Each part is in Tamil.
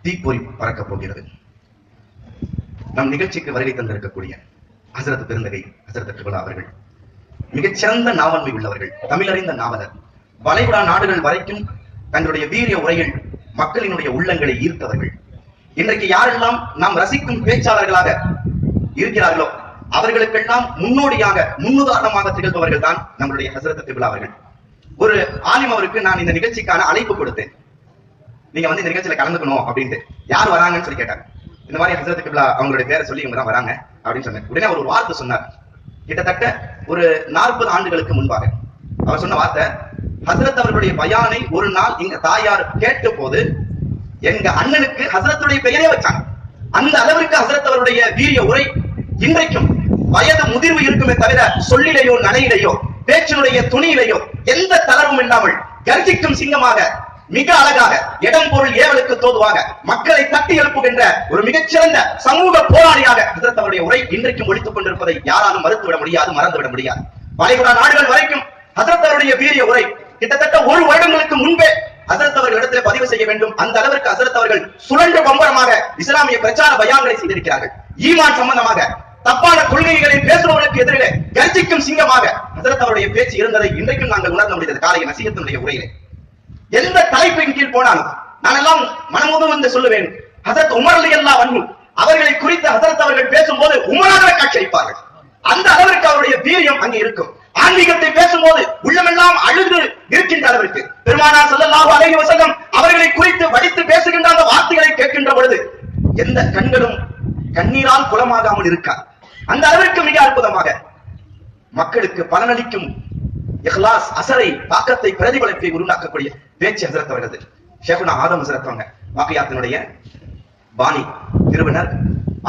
தீப்பொறி பறக்கப் போகிறது. நம் நிகழ்ச்சிக்கு வருகை தந்திருக்கக்கூடிய ஹசரத் பெருந்தகை ஹசரத் கிப்லா அவர்கள் மிகச்சிறந்த நாவன்மை உள்ளவர்கள், தமிழறிந்த நாவலர். வளைகுடா நாடுகள் வரைக்கும் தங்களுடைய வீரிய உரைகள் மக்களினுடைய உள்ளங்களை ஈர்த்தவர்கள். இன்றைக்கு யாரெல்லாம் நாம் ரசிக்கும் பேச்சாளர்களாக இருக்கிறார்களோ அவர்களுக்கெல்லாம் முன்னோடியாக முன்னுதாரணமாக திகழ்பவர்கள் தான் நம்மளுடைய ஹசரத் கிப்லா அவர்கள். ஒரு ஆலிம் அவருக்கு நான் இந்த நிகழ்ச்சிக்கான அழைப்பு கொடுத்தேன். நீங்க வந்து இந்த நிகழ்ச்சியில கலந்துக்கணும் அப்படின்ட்டு. யார் வராங்கன்னு சொல்லி கேட்டாங்க. இந்த மாதிரி ஹசரத் கிப்லா அவங்களுடைய பேரை சொல்லி இவங்க தான் வராங்க அப்படின்னு சொன்னேன். உடனே அவர் ஒரு வார்த்தை சொன்னார். கிட்டத்தட்ட ஒரு 40 ஆண்டுகளுக்கு முன்பாக அவர் சொன்ன வார்த்தை, ஹசரத் அவர்களுடைய பயானை ஒரு நாள் எங்க தாயார் கேட்ட போது எங்க அண்ணனுக்கு ஹசரத்துடைய பெயரே வச்சாங்க. அந்த அளவிற்கு ஹசரத் அவருடைய வீரிய உரை இன்றைக்கும் வயது முதிர்வு இருக்குமே தவிர சொல்லிலேயோ நடையிலேயோ பேச்சினுடைய துணியிலேயோ எந்த தளர்வும் இல்லாமல் கர்ஜிக்கும் சிங்கமாக மிக அழகாக இடம் பொருள் ஏவலுக்கு தோதுவாக மக்களை தட்டி எழுப்புகின்ற ஒரு மிகச்சிறந்த சமூக போராளியாக ஹசரத் அவருடைய உரை இன்றைக்கும் ஒழித்துக் கொண்டிருப்பதை யாராலும் மறுத்துவிட முடியாது, மறந்துவிட முடியாது. வளைகுடா நாடுகள் வரைக்கும் ஹசரத் அவருடைய வீரிய உரை கிட்டத்தட்ட 1 வருடங்களுக்கு முன்பே ஹசரத் அவர்கள் இடத்துல பதிவு செய்ய வேண்டும். அந்த அளவிற்கு ஹசரத் அவர்கள் சுழன்று பம்பரமாக இஸ்லாமிய பிரச்சார பயான்களை செய்திருக்கிறார்கள். ஈமான் சம்பந்தமாக தப்பான கொள்கைகளை பேசுபவர்களுக்கு எதிரிலே கர்ஜிக்கும் சிங்கமாக ஹசரத் அவருடைய பேச்சு இருந்ததை இன்றைக்கும் நாங்கள் உணர்ந்த முடிந்தது. காலைய நசீகத்தினுடைய உரையிலே எந்த தலைப்பின் கீழ் போனாலும் நான் எல்லாம் மனமுதம் வந்து சொல்லுவேன், ஹசரத் உமர் ரலியல்லாஹு அன்ஹு அவர்களை குறித்து ஹசரத் அவர்கள் பேசும்போது உமராக காட்சியளிப்பார்கள். அந்த அளவிற்கு அவருடைய வீரியம் அங்கே இருக்கும். ஆன்மீகத்தை பேசும்போது உள்ளமெல்லாம் அழுது இருக்கின்ற அளவிற்கு பெருமானார் ஸல்லல்லாஹு அலைஹி வஸல்லம் அவர்களை குறித்து வடித்து பேசுகின்ற அந்த வார்த்தைகளை கேட்கின்ற பொழுது எந்த கண்களும் கண்ணீரால் குளமாகாமல் இருக்காது. அந்த அளவிற்கு மிக அற்புதமாக மக்களுக்கு பலனளிக்கும் இஹ்லாஸ் அசரை தாக்கத்தை பிரதிபலிப்பை உருவாக்கக்கூடிய பேச்சு ஹசரத் அவர்களது. ஷேகுனா ஆதம் ஹசரத் அவங்க வாக்கியாத்தினுடைய பாணி நிறுவனர்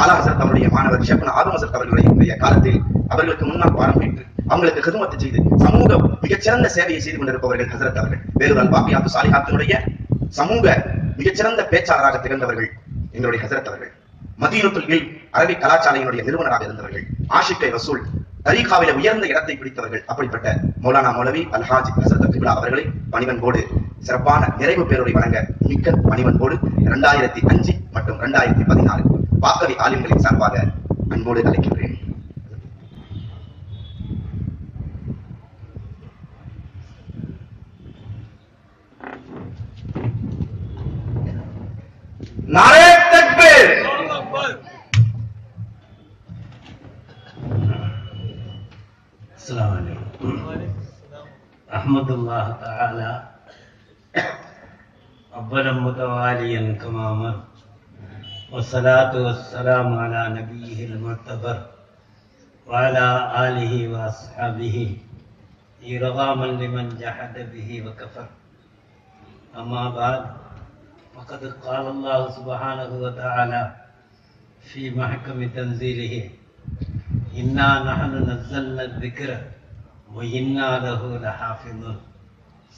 ஆலா ஹசரத் அவருடைய மாணவர் ஷேகுனா ஆதம் ஹசரத் அவர்களுடைய காலத்தில் அவர்களுக்கு முன்னால் பாடம் கேட்டு அவங்களுக்கு ஹிதுமத் செய்து சமூக மிகச்சிறந்த சேவையை செய்து கொண்டிருப்பவர்கள் ஹசரத் அவர்கள். வேறுதல் வாக்கியாத்து சாலிஹாத்தினுடைய சமூக மிகச்சிறந்த பேச்சாளராக திகழ்ந்தவர்கள் எங்களுடைய ஹசரத் அவர்கள். மதீனத்துல் இல்ம் அரபி கலாச்சாரையினுடைய நிறுவனராக இருந்தவர்கள். ஆஷிகை ரசூல் தரீகாவில உயர்ந்த இடத்தை பிடித்தவர்கள். அப்படிப்பட்ட மௌலானா மௌலவி அல்ஹாஜ் ஹசரத் கிப்லா அவர்களை பணிவன்போடு சிறப்பான நிறைவு பேருரை வழங்க மிக்க பணிவன்போடு 2005 மற்றும் 2014 வாக்கவி ஆலிம்களின் சார்பாக அன்போடு அழைக்கின்றேன். நாரே தக்பீர். السلام عليكم. أحمد الله تعالى أولا متواليا كما أمر، والصلاة والسلام على نبيه المعتبر وعلى آله وأصحابه إرغاما لمن جحد به وكفر. أما بعد، فقد قال الله سبحانه وتعالى في محكم تنزيله: إنا نحن نزلنا الذكر وإنا له لحافظون.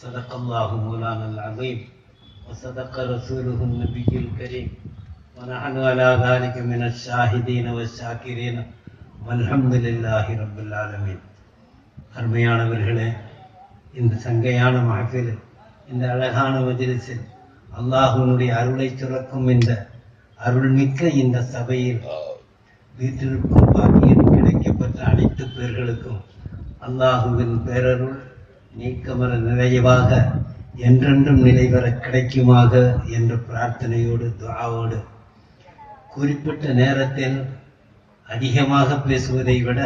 صدق الله مولانا العظيم وصدق رسوله النبي الكريم ونحن على ذلك من الشاهدين والشاكرين والحمد لله رب العالمين. அருமையானவர்களே, இந்த சங்கையான மஹ்ஃபில், இந்த அழகான மஜ்லிஸில் அல்லாஹ்வுடைய அருளை சுரக்கும் இந்த அருள்மிக்க இந்த சபையில் வீட்டிற்கும் பாக்கியம் கிடைக்கப்பட்ட அனைத்து பேர்களுக்கும் அல்லாஹுவின் பேரருள் நீக்கமர நிறைவாக என்றென்றும் நிலைவர கிடைக்குமாக என்ற பிரார்த்தனையோடு துஆவோடு குறிப்பிட்ட நேரத்தில் அதிகமாக பேசுவதை விட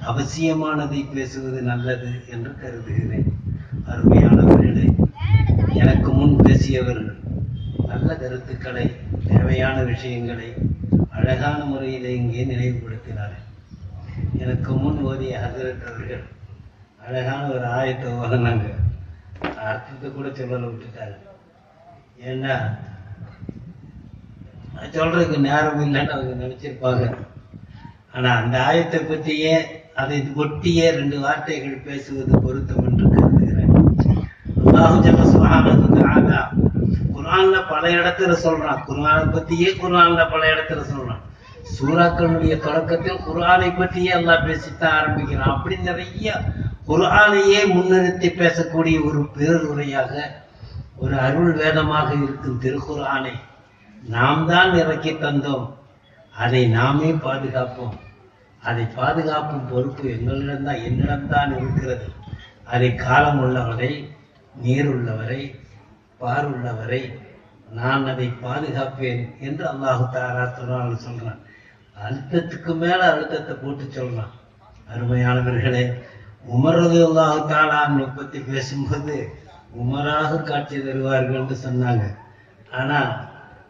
அவசியமானதை பேசுவது நல்லது என்று கருதுகிறேன். அருமையானவர்களே, எனக்கு முன் பேசியவர்கள் நல்ல கருத்துக்களை, தேவையான விஷயங்களை அழகான முறையில் இங்கே நினைவுபடுத்தினார்கள். எனக்கு முன் ஓதிய ஹசரத் அவர்கள் அழகான ஒரு ஆயத்தை ஓதுனாங்க. அர்த்தத்தை கூட சொல்லல விட்டுட்டாங்க. ஏன்னா சொல்றதுக்கு நேரம் இல்லைன்னு அவங்க நினைச்சிருப்பாங்க. ஆனா அந்த ஆயத்தை பற்றியே அதை ஒட்டியே 2 வார்த்தைகள் பேசுவது பொருத்தம் என்று கருதுகிறேன். அல்லாஹ் ஜல்ல சுப்ஹானஹு வ தஆலா குர்ஆன்ல பல இடத்துல சொல்றான். குர்ஆனை பத்தியே குர்ஆன்ல பல இடத்துல சொல்றான். சூறாக்களுடைய தொடக்கத்தில் குர்ஆனை பற்றியே அல்லாஹ் பேசித்தான் ஆரம்பிக்கிறான். அப்படி நிறைய குர்ஆனையே முன்னிறுத்தி பேசக்கூடிய ஒரு பேருரையாக, ஒரு அருள் வேதமாக இருக்கும் திருக்குர்ஆனை நாம் தான் இறக்கி தந்தோம், அதை நாமே பாதுகாப்போம். அதை பாதுகாப்பும் பொறுப்பு எங்களிடம்தான், என்னிடம்தான் இருக்கிறது. அதை காலம் உள்ளவரை, நீர் உள்ளவரை, பார் உள்ளவரை நான் அதை பாதுகாப்பேன் என்று அல்லாஹு தஆலா சொல்றான். அழுத்தத்துக்கு மேல அழுத்தத்தை போட்டு சொல்றான். அருமையானவர்களே, உமர் ரலியல்லாஹு தஆலா அன்ஹு பத்தி பேசும்போது உமராக காட்சி தருவார்கள் என்று சொன்னாங்க. ஆனா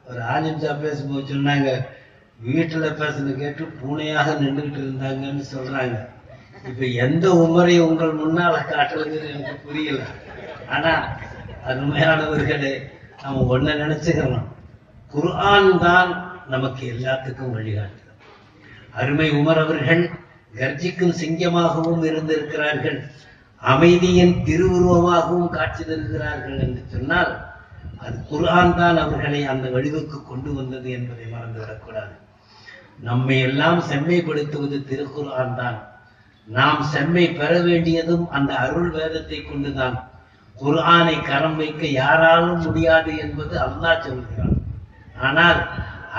ஒரு ஆலிம் சாப் பேசும்போது சொன்னாங்க, வீட்டுல பேசுன கேட்டு பூனையாக நின்றுகிட்டு இருந்தாங்கன்னு சொல்றாங்க. இப்ப எந்த உமரை உங்கள் முன்னால காட்டுறதுன்னு எனக்கு புரியல. ஆனா அருமையானவர்களே, நம்ம ஒன்ன நினைச்சுக்கிறோம், குர்ஆன் தான் நமக்கு எல்லாத்துக்கும் வழிகாட்டுது. அருமை உமர் அவர்கள் கர்ஜிக்கும் சிங்கமாகவும் இருந்திருக்கிறார்கள், அமைதியின் திருவுருவமாகவும் காட்சி தருகிறார்கள் என்று சொன்னால் அது குர்ஆன் தான் அவர்களை அந்த வடிவுக்கு கொண்டு வந்தது என்பதை மறந்துவிடக்கூடாது. நம்மை எல்லாம் செம்மைப்படுத்துவது திருக்குர்ஆன் தான். நாம் செம்மை பெற வேண்டியதும் அந்த அருள் வேதத்தை கொண்டுதான். குர்ஆனை கரம் வைக்க யாராலும் முடியாது என்பது அல்லாஹ் சொல்கிறான். ஆனால்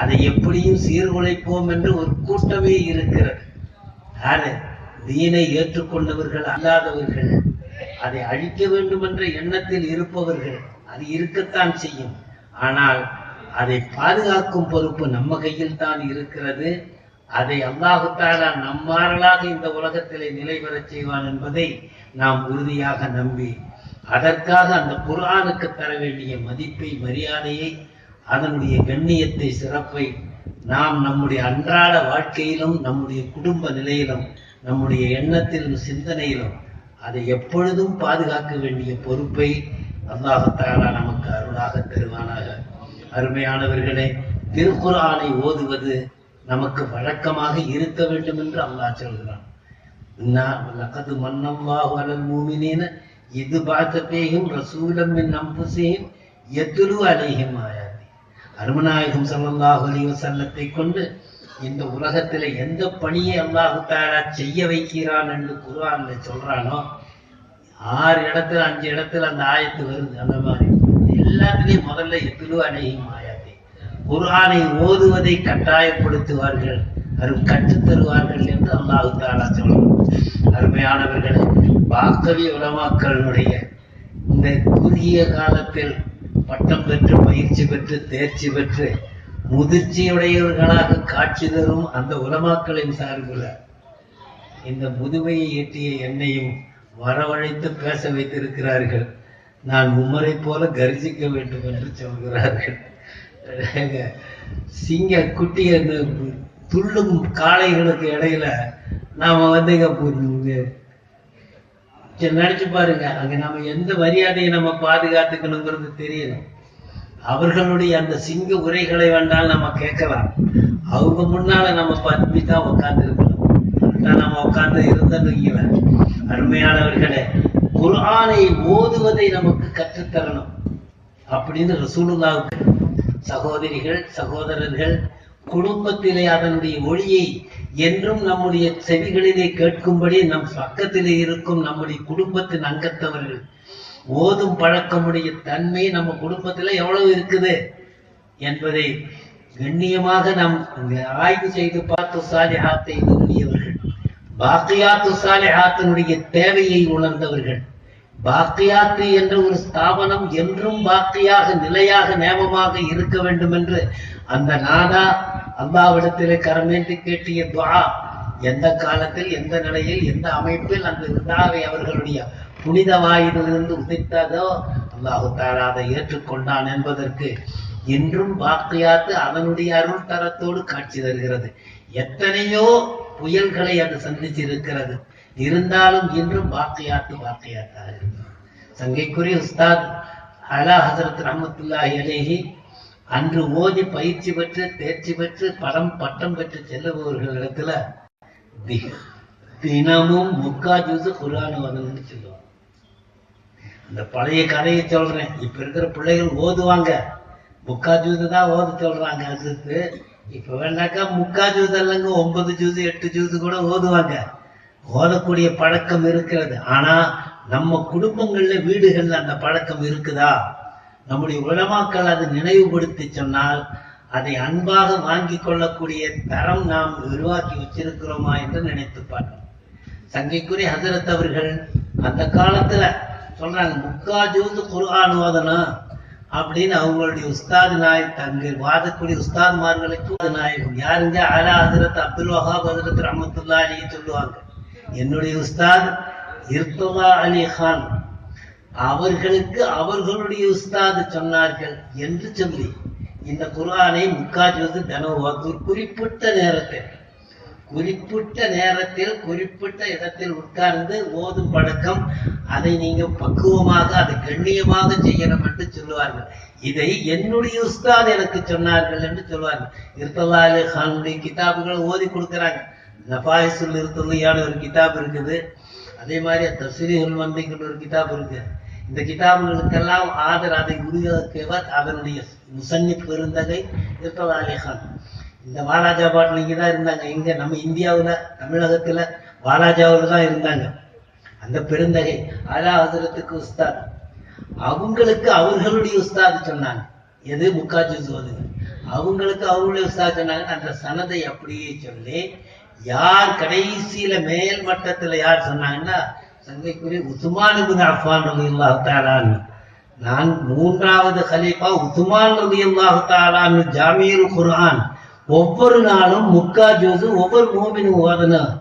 அதை எப்படியும் சீர்குலைப்போம் என்று ஒரு கூட்டமே இருக்கிறது. யாரு? தீனை ஏற்றுக்கொண்டவர்கள் அல்லாதவர்கள், அதை அழிக்க வேண்டும் என்ற எண்ணத்தில் இருப்பவர்கள். அது இருக்கத்தான் செய்யும். ஆனால் அதை பாதுகாக்கும் பொறுப்பு நம்ம கையில் தான் இருக்கிறது. அதை அல்லாஹு தஆலா நம்மாறலாக இந்த உலகத்திலே நிலை பெறச் செய்வான் என்பதை நாம் உறுதியாக நம்பி, அதற்காக அந்த குர்ஆனுக்கு தர வேண்டிய மதிப்பை, மரியாதையை, அதனுடைய கண்ணியத்தை, சிறப்பை நாம் நம்முடைய அன்றாட வாழ்க்கையிலும், நம்முடைய குடும்ப நிலையிலும், நம்முடைய எண்ணத்திலும், சிந்தனையிலும் அதை எப்பொழுதும் பாதுகாக்க வேண்டிய பொறுப்பை அல்லாஹு தஆலா நமக்கு அருளாக தருவானாக. அருமையானவர்களே, திருக்குர்ஆனை ஓதுவது நமக்கு வழக்கமாக இருக்க வேண்டும் என்று அல்லாஹ் சொல்கிறான். லகது மன்னல்லாஹு அலல் முஃமினீன இது பஅஸ ஃபீஹிம் ரசூலம் மின் அன்ஃபுஸிஹிம் யத்லு அலைஹிம் ஆயாத்தி. அருமநாயகம் ஸல்லல்லாஹு அலைஹி வஸல்லத்தை கொண்டு இந்த உலகத்திலே எந்த பணியை அல்லாஹ் தஆலா செய்ய வைக்கிறான் என்று குர்ஆன்ல சொல்றானோ, 6 இடத்துல 5 இடத்துல அந்த ஆயத்து வருது. அந்த மாதிரி எல்லாத்துலயும் முதல்ல யத்லு அலைஹிம் ஆயாத்தி, குர்ஆனை ஓதுவதை கட்டாயப்படுத்துவார்கள், அது கற்றுத் தருவார்கள் என்று அல்லாஹ் தஆலா சொல்றான். அருமையானவர்களே, பாக்கவி உலமாக்களுடைய இந்த குறுகிய காலத்தில் பட்டம் பெற்று, பயிற்சி பெற்று, தேர்ச்சி பெற்று, முதிர்ச்சியுடையவர்களாக காட்சி தரும் அந்த உலமாக்களின் சார்பில் இந்த முதுமையை எட்டிய என்னையும் வரவழைத்து பேச வைத்திருக்கிறார்கள். நான் உமரை போல கர்ஜிக்க வேண்டும் என்று சொல்கிறார்கள். சிங்க குட்டிய துள்ளும் காளைகளுக்கு இடையில நாம நினைச்சு பாருங்க, அங்க நம்ம எந்த மரியாதையை நம்ம பாதுகாத்துக்கணுங்கிறது தெரியணும். அவர்களுடைய அந்த சிங்க உரைகளை வேண்டாம் நம்ம கேட்கலாம், அவங்க முன்னால நம்ம பத்மி தான் உட்கார்ந்து இருக்கணும். நம்ம உட்கார்ந்து இருந்தீங்கள. அருமையானவர்களே, குர்ஆனை ஓதுவதை நமக்கு கற்றுத்தரணும் அப்படின்னு ரசூலுல்லாஹ்வுக்கு சகோதரிகள், சகோதரர்கள் குடும்பத்திலே அதனுடைய ஒளியை என்றும் நம்முடைய செவிகளிலே கேட்கும்படி நம் பக்கத்திலே இருக்கும் நம்முடைய குடும்பத்தின் அங்கத்தவர்கள் ஓதும் பழக்கமுடைய தன்மை நம்ம குடும்பத்துல எவ்வளவு இருக்குது என்பதை கண்ணியமாக நாம் ஆய்வு செய்து பார்த்து சாலிஹாத்தை எண்ணியவர்கள், பாக்கியாத்து சாலிஹாத்தினுடைய தேவையை உணர்ந்தவர்கள். பாக்கியாத்து என்ற ஒரு ஸ்தாபனம் என்றும் பாக்கியாக, நிலையாக, நேமமாக இருக்க வேண்டும் என்று அந்த நாதா அல்லாஹ்விடத்திலே கரமேந்தி கேட்டிய துஆ எந்த காலத்தில், எந்த நிலையில், எந்த அமைப்பில் அந்த துஆவை அவர்களுடைய புனித வாயிலிருந்து உதித்ததோ அல்லாஹ் தஆலா அதை ஏற்றுக்கொண்டான் என்பதற்கு இன்றும் பாக்கியாத்து அதனுடைய அருள் தரத்தோடு காட்சி தருகிறது. எத்தனையோ புயல்களை அது சந்திச்சிருக்கிறது, இருந்தாலும் இன்றும் பாக்கியாத்து பாக்கியாத்தாக இருக்கு. சங்கைக்குரிய உஸ்தாத் அலா ஹஸரத் ரஹ்மத்துல்லாஹி அலைஹி அன்று ஓதி பயிற்சி பெற்று, தேர்ச்சி பெற்று, பட்டம் பெற்று செல்லுபவர்களிடத்துல தினமும் 3/4 ஜுஸ் குர்ஆன் ஓதணும்னு சொல்லுவாங்க. அந்த பழைய கதையை சொல்றேன். இப்ப இருக்கிற பிள்ளைகள் ஓதுவாங்க, 3/4 ஜுஸ் தான் ஓத சொல்றாங்க. அதுக்கு இப்ப வேண்டாக்கா 3/4 ஜுஸ் இல்லைங்க, 9 ஜுஸ் 8 ஜுஸ் கூட ஓதுவாங்க. ஓதக்கூடிய பழக்கம் இருக்கிறது. ஆனா நம்ம குடும்பங்கள்ல, வீடுகள்ல அந்த பழக்கம் இருக்குதா? நம்முடைய உலமாக்கள் அது நினைவுபடுத்தி சொன்னால் அதை அன்பாக வாங்கிக் கொள்ளக்கூடிய தரம் நாம் உருவாக்கி வச்சிருக்கிறோமா என்று நினைத்து பார்க்கணும். சங்கைக்குரிய ஹஜரத் அவர்கள் அந்த காலத்துல சொல்றாங்க, முக்கா ஜூஸ் குர்ஆன் ஓதணும் அப்படின்னு அவங்களுடைய உஸ்தாத் நாயக் அங்கு வாதக்கூடிய உஸ்தாத்மார்களுக்கு நாயகம் யாருங்க, அலா ஹஜரத் அப்துல் வஹாப் ஹஜரத் ரஹ்மத்துல்லாஹி அலைஹி சொல்லுவாங்க. என்னுடைய உஸ்தாத் இர்துல்லா அலி கான் அவர்களுக்கு அவர்களுடைய உஸ்தாது சொன்னார்கள் என்று சொல்லி இந்த குர்ஆனை முக்கா ஜூஸ் தினம் குறிப்பிட்ட நேரத்தில் குறிப்பிட்ட இடத்தில் உட்கார்ந்து ஓதும் பழக்கம், அதை நீங்க பக்குவமாக அதை கண்ணியமாக செய்யணும் என்று சொல்லுவார்கள். இதை என்னுடைய உஸ்தாத் எனக்கு சொன்னார்கள் என்று சொல்லுவார்கள். இர்துல்லா அலி கானுடைய கிதாபுகளை ஓதி கொடுக்குறாங்க. நஃபாயிசுல் இர்துல்லியான ஒரு கிதாப் இருக்குது. அதே மாதிரி தஃசீருல் மந்திங்கிற ஒரு கிதாப் இருக்கு. இந்த கிதாபுகளுக்கெல்லாம் அதை உருவாக்கியவர் அதனுடைய முசன்னிப் பெருந்தகை இர்துல்லா அலி கான். இந்த வாலாஜாபாத்ல இங்கதான் இருந்தாங்க. இங்க நம்ம இந்தியாவுல தமிழகத்துல வாலாஜாவில் தான் இருந்தாங்க. அந்த பெருந்தகை அலா ஹஜரத்துக்கு உஸ்தாத். அவங்களுக்கு அவர்களுடைய உஸ்தாது சொன்னாங்க, எது முக்கா ஜூஸ் ஓதுங்க. அவங்களுக்கு அவங்களுடைய உஸ்தாத் சொன்னாங்க. அந்த சனதை அப்படியே சொல்லி யார் கடைசியில மேல் மட்டத்துல யார் சொன்னாங்கன்னா, சங்கைக்குரிய உஸ்மான் இப்னு அஃபான் ரலியல்லாஹு தஆலா அன்ஹு. நான் 3வது கலீஃபா உஸ்மான் ரலியல்லாஹு தஆலா அன்ஹு ஜாமியுல் குர்ஆன் ஒவ்வொரு நாளும் முக்கா ஜூஸ் ஒவ்வொரு மூமினும் ஓதணும்,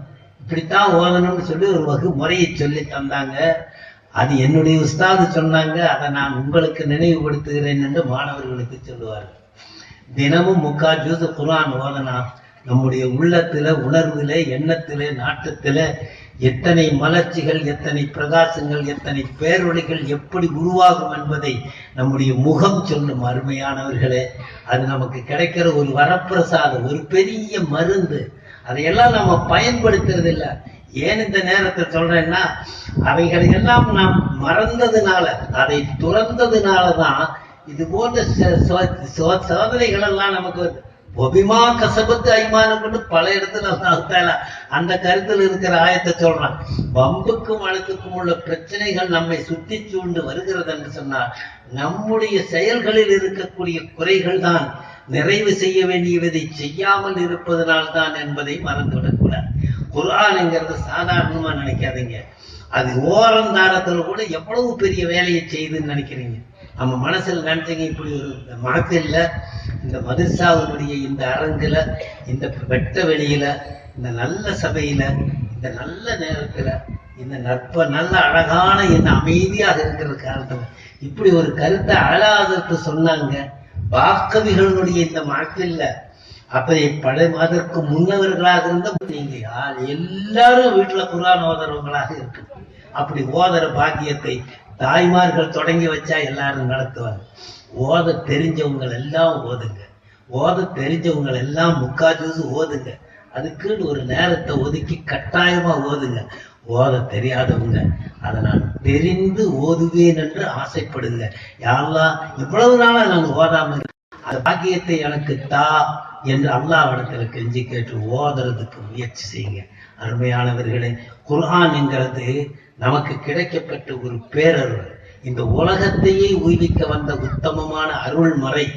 இப்படித்தான் ஓதணும்னு சொல்லி ஒரு வகு முறையை சொல்லி தந்தாங்க. அது என்னுடைய உஸ்தாது சொன்னாங்க. அதை நான் உங்களுக்கு நினைவுபடுத்துகிறேன் என்று மாணவர்களுக்கு சொல்லுவார்கள். தினமும் முக்கா ஜூஸ் குர்ஆன் ஓதனா நம்முடைய உள்ளத்துல, உணர்வுல, எண்ணத்துல, நாட்டத்துல எத்தனை மலர்ச்சிகள், எத்தனை பிரகாசங்கள், எத்தனை பேரொழிகள் எப்படி உருவாகும் என்பதை நம்முடைய முகம் சொல்லும். அருமையானவர்களே, அது நமக்கு கிடைக்கிற ஒரு வரப்பிரசாதம், ஒரு பெரிய மருந்து. அதையெல்லாம் நம்ம பயன்படுத்துறது இல்லை. ஏன் இந்த நேரத்தை சொல்றேன்னா, அவைகளை எல்லாம் நாம் மறந்ததுனால, அதை துறந்ததுனாலதான் இது போன்ற சோதனைகள் எல்லாம் நமக்கு வருது. ஒபிமா கசபத்து ஐமானம் கொண்டு பல இடத்துல அந்த கருத்தில் இருக்கிற ஆயத்தை சொல்றான். வம்புக்கும் வழக்குக்கும் உள்ள பிரச்சனைகள் நம்மை சுற்றி சூழ்ந்து வருகிறது என்று சொன்னால், நம்முடைய செயல்களில் இருக்கக்கூடிய குறைகள் தான் நிறைவு செய்ய வேண்டியதை செய்யாமல் இருப்பதனால்தான் என்பதை மறந்துவிடக்கூடாது. குர்ஆன்ங்கிறது சாதாரணமா நினைக்காதீங்க. அது ஓரந்தாரத்துல கூட எவ்வளவு பெரிய வேலையை செய்யுதுன்னு நினைக்கிறீங்க. நம்ம மனசுல நினைச்சீங்க, இப்படி ஒரு மகத்தில, இந்த மதரசாவுடைய இந்த அரங்குல, இந்த வெட்ட வெளியில, இந்த நல்ல சபையில, இந்த நல்ல நேரத்துல, இந்த நல்ல அழகான இந்த அமைதியாக இருக்கிற காலத்துல இப்படி ஒரு கருத்தை அழாதற்கு சொன்னாங்க. வாக்கவிகளுடைய இந்த மகத்தில அப்படி அதற்கு முன்னவர்களாக இருந்த நீங்க எல்லாரும் வீட்டுல குர்ஆன் ஓதுறவங்களாக இருக்கு. அப்படி ஓதுற பாக்கியத்தை தாய்மார்கள் தொடங்கி வச்சா எல்லாரும் நடத்துவாங்க. ஓத தெரிஞ்சவங்க எல்லாம் ஓதுங்க, ஓத தெரிஞ்சவங்க எல்லாம் முக்கா ஜூஸ் ஓதுங்க. அதுக்குன்னு ஒரு நேரத்தை ஒதுக்கி கட்டாயமா ஓதுங்க. ஓத தெரியாதவங்க அதை நான் தெரிந்து ஓதுவேன் என்று ஆசைப்படுங்க. யாரெல்லாம் இவ்வளவு நாளா நான் ஓதாம அந்த பாக்கியத்தை எனக்கு தா என்று அல்லாஹ்விடத்துல கெஞ்சி கேட்டு ஓதுறதுக்கு முயற்சி செய்யுங்க. அருமையானவர்களே, குர்ஆன் என்கிறது நமக்கு கிடைக்கப்பட்ட ஒரு பேரருள். இந்த உலகத்தையே உய்விக்க வந்த உத்தமமான அருள் மறை.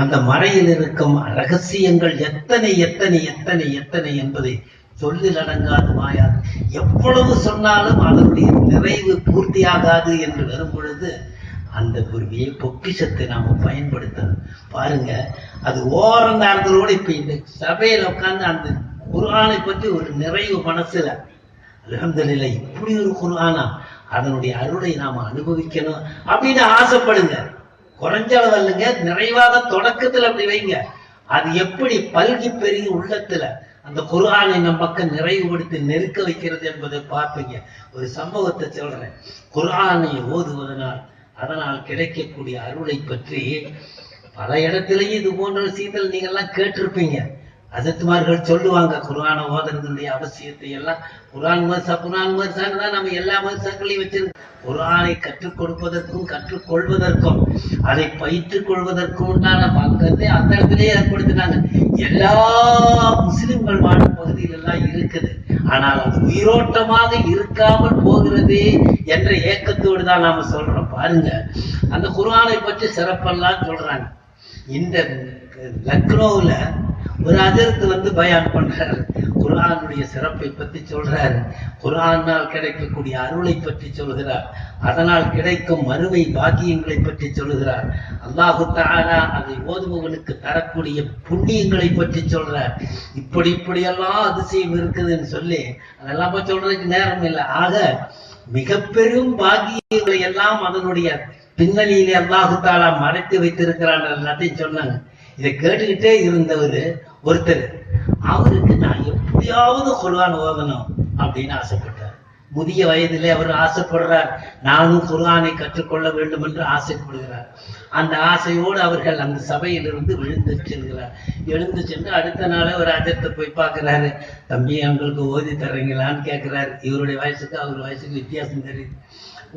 அந்த மறையில் இருக்கும் ரகசியங்கள் எத்தனை எத்தனை எத்தனை எத்தனை என்பதை சொல்லில் அடங்காது, மாயாது. எவ்வளவு சொன்னாலும் அதனுடைய நிறைவு பூர்த்தியாகாது என்று வரும் பொழுது அந்த ஒரு பொக்கிஷத்தை நாம பயன்படுத்தணும். பாருங்க, அது ஓரந்தாரங்களோடு இப்ப இந்த சபையில உட்கார்ந்து அந்த குர்ஆனை பற்றி ஒரு நிறைவு மனசுல, அல்ஹம்துலில்லாஹ் இப்படி ஒரு குர்ஆனா, அதனுடைய அருளை நாம அனுபவிக்கணும் அப்படின்னு ஆசைப்படுங்க. குறைஞ்ச அளவு இல்லைங்க, நிறைவாக தொடக்கத்துல அப்படி வைங்க. அது எப்படி பல்கி பெருகி உள்ளத்துல அந்த குர்ஆனை நம் பக்கம் நிறைவுபடுத்தி நெருக்க வைக்கிறது என்பதை பார்ப்பீங்க. ஒரு சம்பவத்தை சொல்றேன். குர்ஆனை ஓதுவதனால் அதனால் கிடைக்கக்கூடிய அருளை பற்றி பல இடத்திலேயே இது போன்ற விஷயத்தில் நீங்க எல்லாம் கேட்டிருப்பீங்க. அஜத்துமார்கள் சொல்லுவாங்க குர்ஆனை ஓதுறதுடைய அவசியத்தை எல்லாம். குர்ஆன் மதரசான்னு தான் நம்ம எல்லா மதரசாக்களையும் வச்சிருக்கோம். குர்ஆனை கற்றுக் கொடுப்பதற்கும் கற்றுக்கொள்வதற்கும் அதை பயிற்றுக் கொள்வதற்கும் உண்டான பங்கத்தை அந்த இடத்திலேயே ஏற்படுத்தினாங்க. எல்லா முஸ்லிம்கள் வாழும் பகுதியில் எல்லாம் இருக்குது. ஆனால் அது உயிரோட்டமாக இருக்காமல் போகிறது என்ற ஏக்கத்தோடு தான் நாம சொல்றோம். பாருங்க, அந்த குர்ஆனை பற்றி சிறப்பெல்லாம் சொல்றாங்க. இந்த லக்னோவுல ஒரு ஹஜரத் வந்து பயான் பண்றாரு, குர்ஆனுடைய சிறப்பை பற்றி சொல்றாரு, குர்ஆனால் கிடைக்கக்கூடிய அருளை பற்றி சொல்கிறார், அதனால் கிடைக்கும் மறுமை பாக்கியங்களை பற்றி சொல்கிறார், அல்லாஹு தஆலா அதை ஓதுபவனுக்கு தரக்கூடிய புண்ணியங்களை பற்றி சொல்றார். இப்படியெல்லாம் அதிசயம் இருக்குதுன்னு சொல்லி அதெல்லாம் சொல்றதுக்கு நேரம் இல்லை. ஆக மிக பெரும் பாக்கியங்களை எல்லாம் அதனுடைய பின்னணியிலே அல்லாஹு தஆலா மறைத்து வைத்திருக்கிறான் எல்லாத்தையும் சொன்னாங்க. இதை கேட்டுக்கிட்டே இருந்தவர் ஒருத்தர், அவருக்கு நான் எப்படியாவது குர்ஆன் ஓதணும் அப்படின்னு ஆசைப்பட்டார். முதிய வயதிலே அவர் ஆசைப்படுறார், நானும் குர்ஆனை கற்றுக்கொள்ள வேண்டும் என்று ஆசைப்படுகிறார். அந்த ஆசையோடு அவர்கள் அந்த சபையிலிருந்து விழுந்து செல்கிறார். எழுந்து சென்று அடுத்த நாளே ஒரு ஹஜரத்தை போய் பார்க்கிறாரு. தம்பி, அவங்களுக்கு ஓதி தர்றீங்களான்னு கேட்கிறாரு. இவருடைய வயசுக்கு அவர் வயசுக்கு வித்தியாசம் தெரியுது.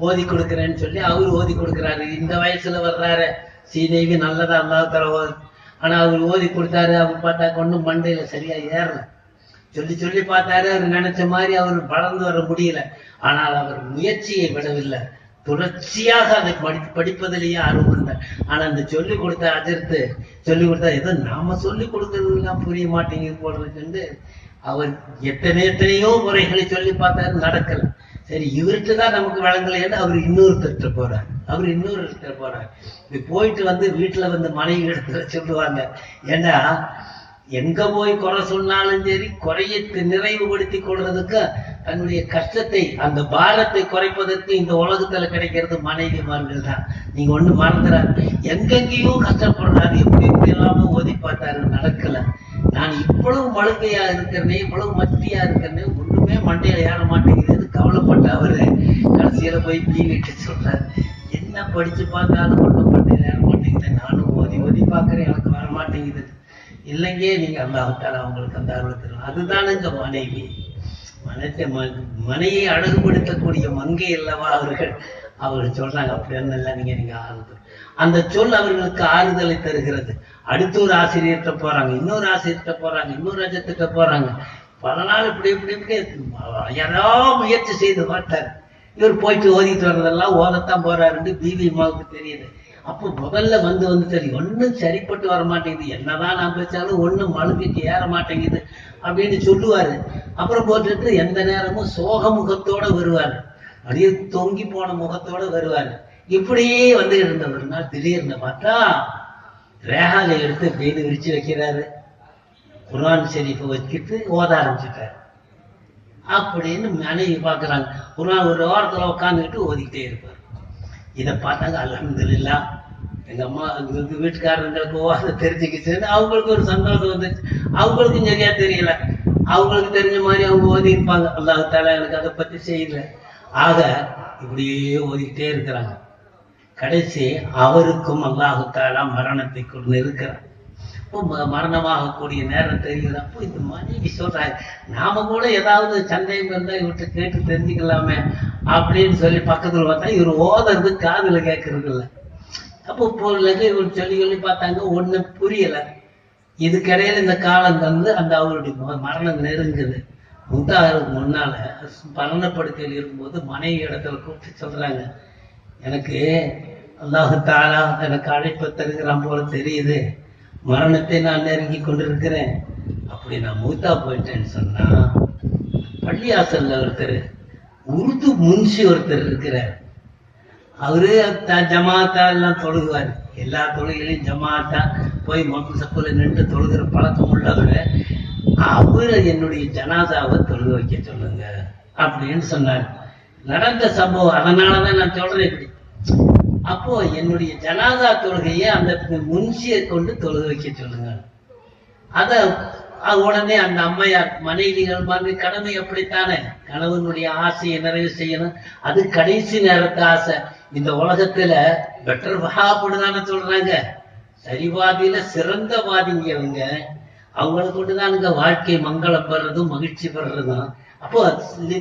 ஓதி கொடுக்குறேன்னு சொல்லி அவர் ஓதி கொடுக்குறாரு. இந்த வயசுல வர்றாரு, சீதேவி நல்லதா அல்லாஹ் தஆலா. ஆனா அவர் ஓதி கொடுத்தாரு. அவர் பார்த்தா ஒன்றும் மண்டையில சரியா ஏறல. சொல்லி பார்த்தாரு, அவர் நினைச்ச மாதிரி அவர் வளர்ந்து வர முடியல. ஆனால் அவர் முயற்சியை விடவில்லை, தொடர்ச்சியாக அதை படிப்பதிலேயே ஆர்வம் இருந்தார். ஆனா அந்த சொல்லிக் கொடுத்த அஜர்த்து சொல்லி கொடுத்தா ஏதோ நாம சொல்லிக் கொடுக்கறதுலாம் புரிய மாட்டேங்குது போடுறதுக்கு அவர் எத்தனையோ முறைகளை சொல்லி பார்த்தாரு, நடக்கல. சரி, இவர்கிட்ட தான் நமக்கு வழங்கலைன்னு அவர் இன்னொருத்தர்கிட்ட போறார். இப்படி போயிட்டு வந்து வீட்டுல வந்து மனைவி இடத்துல சொல்லுவாங்க, ஏன்னா எங்க போய் குறை சொன்னாலும் சரி, குறையை நிறைவுபடுத்தி கொள்றதுக்கு தன்னுடைய கஷ்டத்தை, அந்த பாரத்தை குறைப்பதற்கு இந்த உலகத்துல கிடைக்கிறது மனைவிமார்கள் தான். நீங்க ஒண்ணு மறந்துறாரு, எங்கெங்கேயும் கஷ்டப்படுறாரு, எப்படி எல்லாமே ஓதி பார்த்தாரு, நடக்கல. நான் இவ்வளவு மழுக்கையா இருக்கிறனே, இவ்வளவு மத்தியா இருக்கிறனே, ஒண்ணுமே மண்டையில ஏற மாட்டேங்குது கவலைப்பட்ட அவரு கடைசியில போய் பீவிட்டு சொல்றாரு, என்ன படிச்சு பார்த்தாலும் ஒண்ணும் மண்டையில ஏற மாட்டேங்குது, நானும் ஓதி பார்க்கறேன், எனக்கு வர மாட்டேங்குது. இல்லைங்க, நீங்க அல்லாஹ் தஆலா உங்களுக்கு அந்த அருளை தரும். அதுதானுங்க மனைவி. மனையை அழகுபடுத்தக்கூடிய மங்கை அல்லவா அவர்கள் சொல்றாங்க. அப்படி இல்லை, நீங்க ஆறுதல். அந்த சொல் அவர்களுக்கு ஆறுதலை தருகிறது. அடுத்த ஒரு ஆசிரியர்கிட்ட போறாங்க, இன்னொரு ஆசிரியர்கிட்ட போறாங்க, இன்னொரு அஜத்திட்ட போறாங்க. பல நாள் இப்படி யாராவது முயற்சி செய்து பார்த்தாரு. இவர் போயிட்டு ஓதிட்டு வர்றதெல்லாம் ஓதத்தான் போறாருன்னு பிவி அம்மாவுக்கு தெரியுது. அப்போ முதல்ல வந்து சரி, ஒன்னும் சரிப்பட்டு வர மாட்டேங்குது, என்னதான் நான் பேசாலும் ஒன்னும் மழுக்கைக்கு ஏற மாட்டேங்குது அப்படின்னு சொல்லுவாரு. அப்புறம் போட்டுட்டு எந்த நேரமும் சோக முகத்தோட வருவாரு, அப்படியே தொங்கி போன முகத்தோட வருவாரு. இப்படியே வந்து இருந்தவர்னா திடீர்னு பார்த்தா ரேகாலை எடுத்து அப்படின்னு விரிச்சு வைக்கிறாரு, குர்ஆன் ஷரீஃபை வச்சுட்டு ஓத ஆரம்பிச்சுட்டாரு. அப்படின்னு மனைவி பார்க்குறாங்க. குர்ஆன் ஒரு ஓரத்துல உட்காந்துக்கிட்டு ஓதிக்கிட்டே இருப்பார். இதை பார்த்தாங்க, அல்ஹம்துலில்லாஹ், எங்க அம்மா வீட்டுக்காரங்களுக்கு ஓத தெரிஞ்சுக்கிச்சுன்னு அவங்களுக்கு ஒரு சந்தோஷம் வந்துச்சு. அவங்களுக்கும் சரியா தெரியல, அவங்களுக்கு தெரிஞ்ச மாதிரி அவங்க ஓதி இருப்பாங்க. அல்லாஹ் தஆலா எனக்கு அதை பத்தி செய்யல. ஆக இப்படியே ஓதிக்கிட்டே இருக்கிறாங்க. கடைசி அவருக்கும் அல்லாஹ் தஆலா மரணத்தை கொண்டு இருக்கிறார். மரணமாகக்கூடிய நேரம் தெரியுது. அப்போ இந்த மனைவி சொல்றாங்க, நாம கூட ஏதாவது சந்தேகம் இருந்தா இவர்கிட்ட கேட்டு தெரிஞ்சுக்கலாமே அப்படின்னு சொல்லி பக்கத்துல பார்த்தா இவர் ஓதுறது காதுல கேட்கறது இல்லை. அப்போ இவர் சொல்லி பார்த்தாங்க, ஒண்ணு புரியல. இதுக்கிடையில இந்த காலம் வந்து அந்த அவருடைய மரணம் நெருங்குது. முந்தாருக்கு முன்னால மரணப்படுக்கையில் இருக்கும்போது மனைவி இடத்துல கூப்பிட்டு சொல்றாங்க, எனக்கு அல்லாஹ் தஆலா எனக்கு அழைப்பு தருகிறான் போல தெரியுது, மரணத்தை நான் நெருங்கி கொண்டிருக்கிறேன். அப்படி நான் மூத்தா போயிட்டேன்னு சொன்னா, பள்ளியாசல்ல ஒருத்தர் உருது முன்சி ஒருத்தர் இருக்கிறார். அவரு ஜமாத்தா எல்லாம் தொழுகுவார். எல்லா தொழுகையிலையும் ஜமாத்தா போய் மக்கள் சப்புல நின்று தொழுகிற பழக்கம் உள்ளவரு. அவரு என்னுடைய ஜனாதாவை தொழுக வைக்க சொல்லுங்க அப்படின்னு சொன்னார். நடந்த சம்பவம், அதனாலதான் நான் சொல்றேன் இப்படி. அப்போ என்னுடைய ஜனாதா தொழுகையை அந்த முன்சியை கொண்டு தொழுக வைக்க சொல்லுங்க. அத உடனே அந்த அம்மையார், மனைவிகள் மாதிரி கடமை அப்படித்தானே, கணவனுடைய ஆசையை நிறைவு செய்யணும். அது கடைசி நேரத்து ஆசை. இந்த உலகத்துல பெட்டர் வஹாபுன்னு சொல்றாங்க, சரிவாதியில சிறந்த வாதிங்க அவங்களை கொண்டுதானுங்க வாழ்க்கை மங்களம் பெறதும் மகிழ்ச்சி பெறதும். அப்போ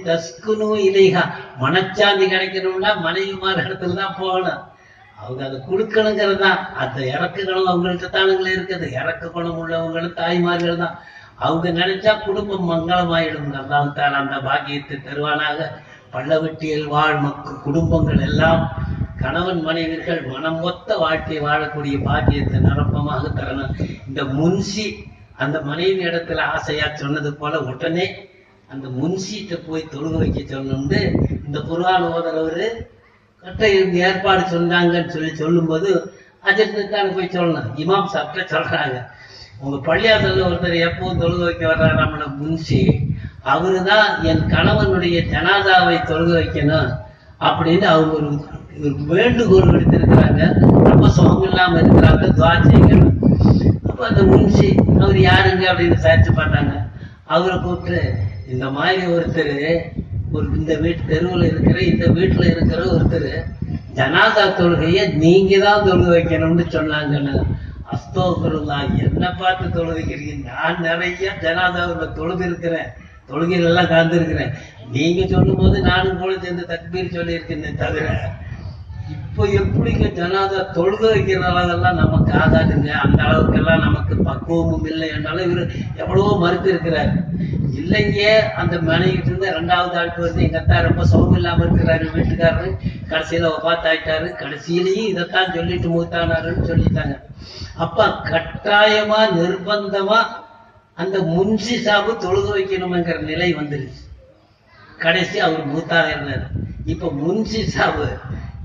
தஸ்குனும் இலைகா, மனச்சாந்தி கிடைக்கணும்னா மனைவிமார் இடத்துல தான் போகணும். அவங்க அதை கொடுக்கணுங்கிறது தான். அந்த இறக்க குணம் அவங்கள்ட்ட தானுங்களே இருக்குது. இறக்க குணம் உள்ளவங்களும் தாய்மார்கள் தான். அவங்க நினைச்சா குடும்பம் மங்களமாயிடும். அல்லாஹ் தஆலா அந்த பாக்கியத்தை தருவானாக. பள்ளவெட்டியில் வாழ் குடும்பங்கள் எல்லாம் கணவன் மனைவிகள் மனம் ஒத்த வாழ்க்கை வாழக்கூடிய பாக்கியத்தை நிரப்பமாக தரணும். இந்த முன்சி அந்த மனைவி இடத்துல ஆசையா சொன்னது போல உடனே அந்த முன்சீட்டை போய் தொழுக வைக்க சொல்லணும்னு இந்த குர்ஆன் ஓதுறவரு கட்டை ஏற்பாடு சொன்னாங்கன்னு சொல்லும்போது அஜர்தான் போய் சொல்லணும். இமாம் சாப்பிட்ட சொல்றாங்க, உங்க பள்ளியாசல்ல ஒருத்தர் எப்பவும் தொழுக வைக்க வர்றாரு நம்மள முன்சி, அவருதான் என் கணவனுடைய ஜனாதாவை தொழுக வைக்கணும் அப்படின்னு அவங்க ஒரு வேண்டுகோள் விடுத்திருக்கிறாங்க. ரொம்ப சுகம் இல்லாம இருக்கிறாங்க, துவா செய்யணும். அப்ப அந்த முன்சி அவர் யாருங்க அப்படின்னு விசாரிச்சு பார்த்தாங்க. அவரை கூப்பிட்டு, இந்த மாதிரி ஒருத்தர் இந்த வீட்டு தெருவுல இந்த வீட்டுல இருக்கிற ஒருத்தர் ஜனாதா தொழுகைய நீங்க தான் தொழுக வைக்கணும்னு சொன்னாங்கன்னு. அஸ்தோஃபிருல்லாஹ், என்ன பார்த்து தொழுக வைக்கிறீங்க? நான் நிறைய ஜனாதாவுல தொழுது இருக்கிறேன், தொழுகையில எல்லாம் கலந்துருக்கிறேன். நீங்க சொல்லும் போது நானும் கூட சேர்ந்து தக்பீர் சொல்லியிருக்கேன்னு தவிர இப்போ எப்படிங்க ஜனாதா தொழுக வைக்கிறதெல்லாம் நமக்கு ஆகாதுங்க. அந்த அளவுக்கெல்லாம் நமக்கு பக்குவமும் இல்லை என்றாலும் இவரு எவ்வளவோ மறுத்து இருக்கிறாரு. இல்லைங்க, அந்த மனைவிட்டு இருந்து 2வது ஆளுக்கு வந்து எங்க அத்தா ரொம்ப சுகம் இல்லாம இருக்கிறாரு வீட்டுக்காரரு, கடைசியில ஒபாத்தாயிட்டாரு, கடைசியிலையும் இதைத்தான் சொல்லிட்டு மூத்தானாருன்னு சொல்லிட்டாங்க. அப்ப கட்டாயமா நிர்பந்தமா அந்த முன்சி சாபு தொழுக வைக்கணும்ங்கிற நிலை வந்துருச்சு. கடைசி அவர் மூத்தாக இருந்தாரு. இப்ப முன்சி சாபு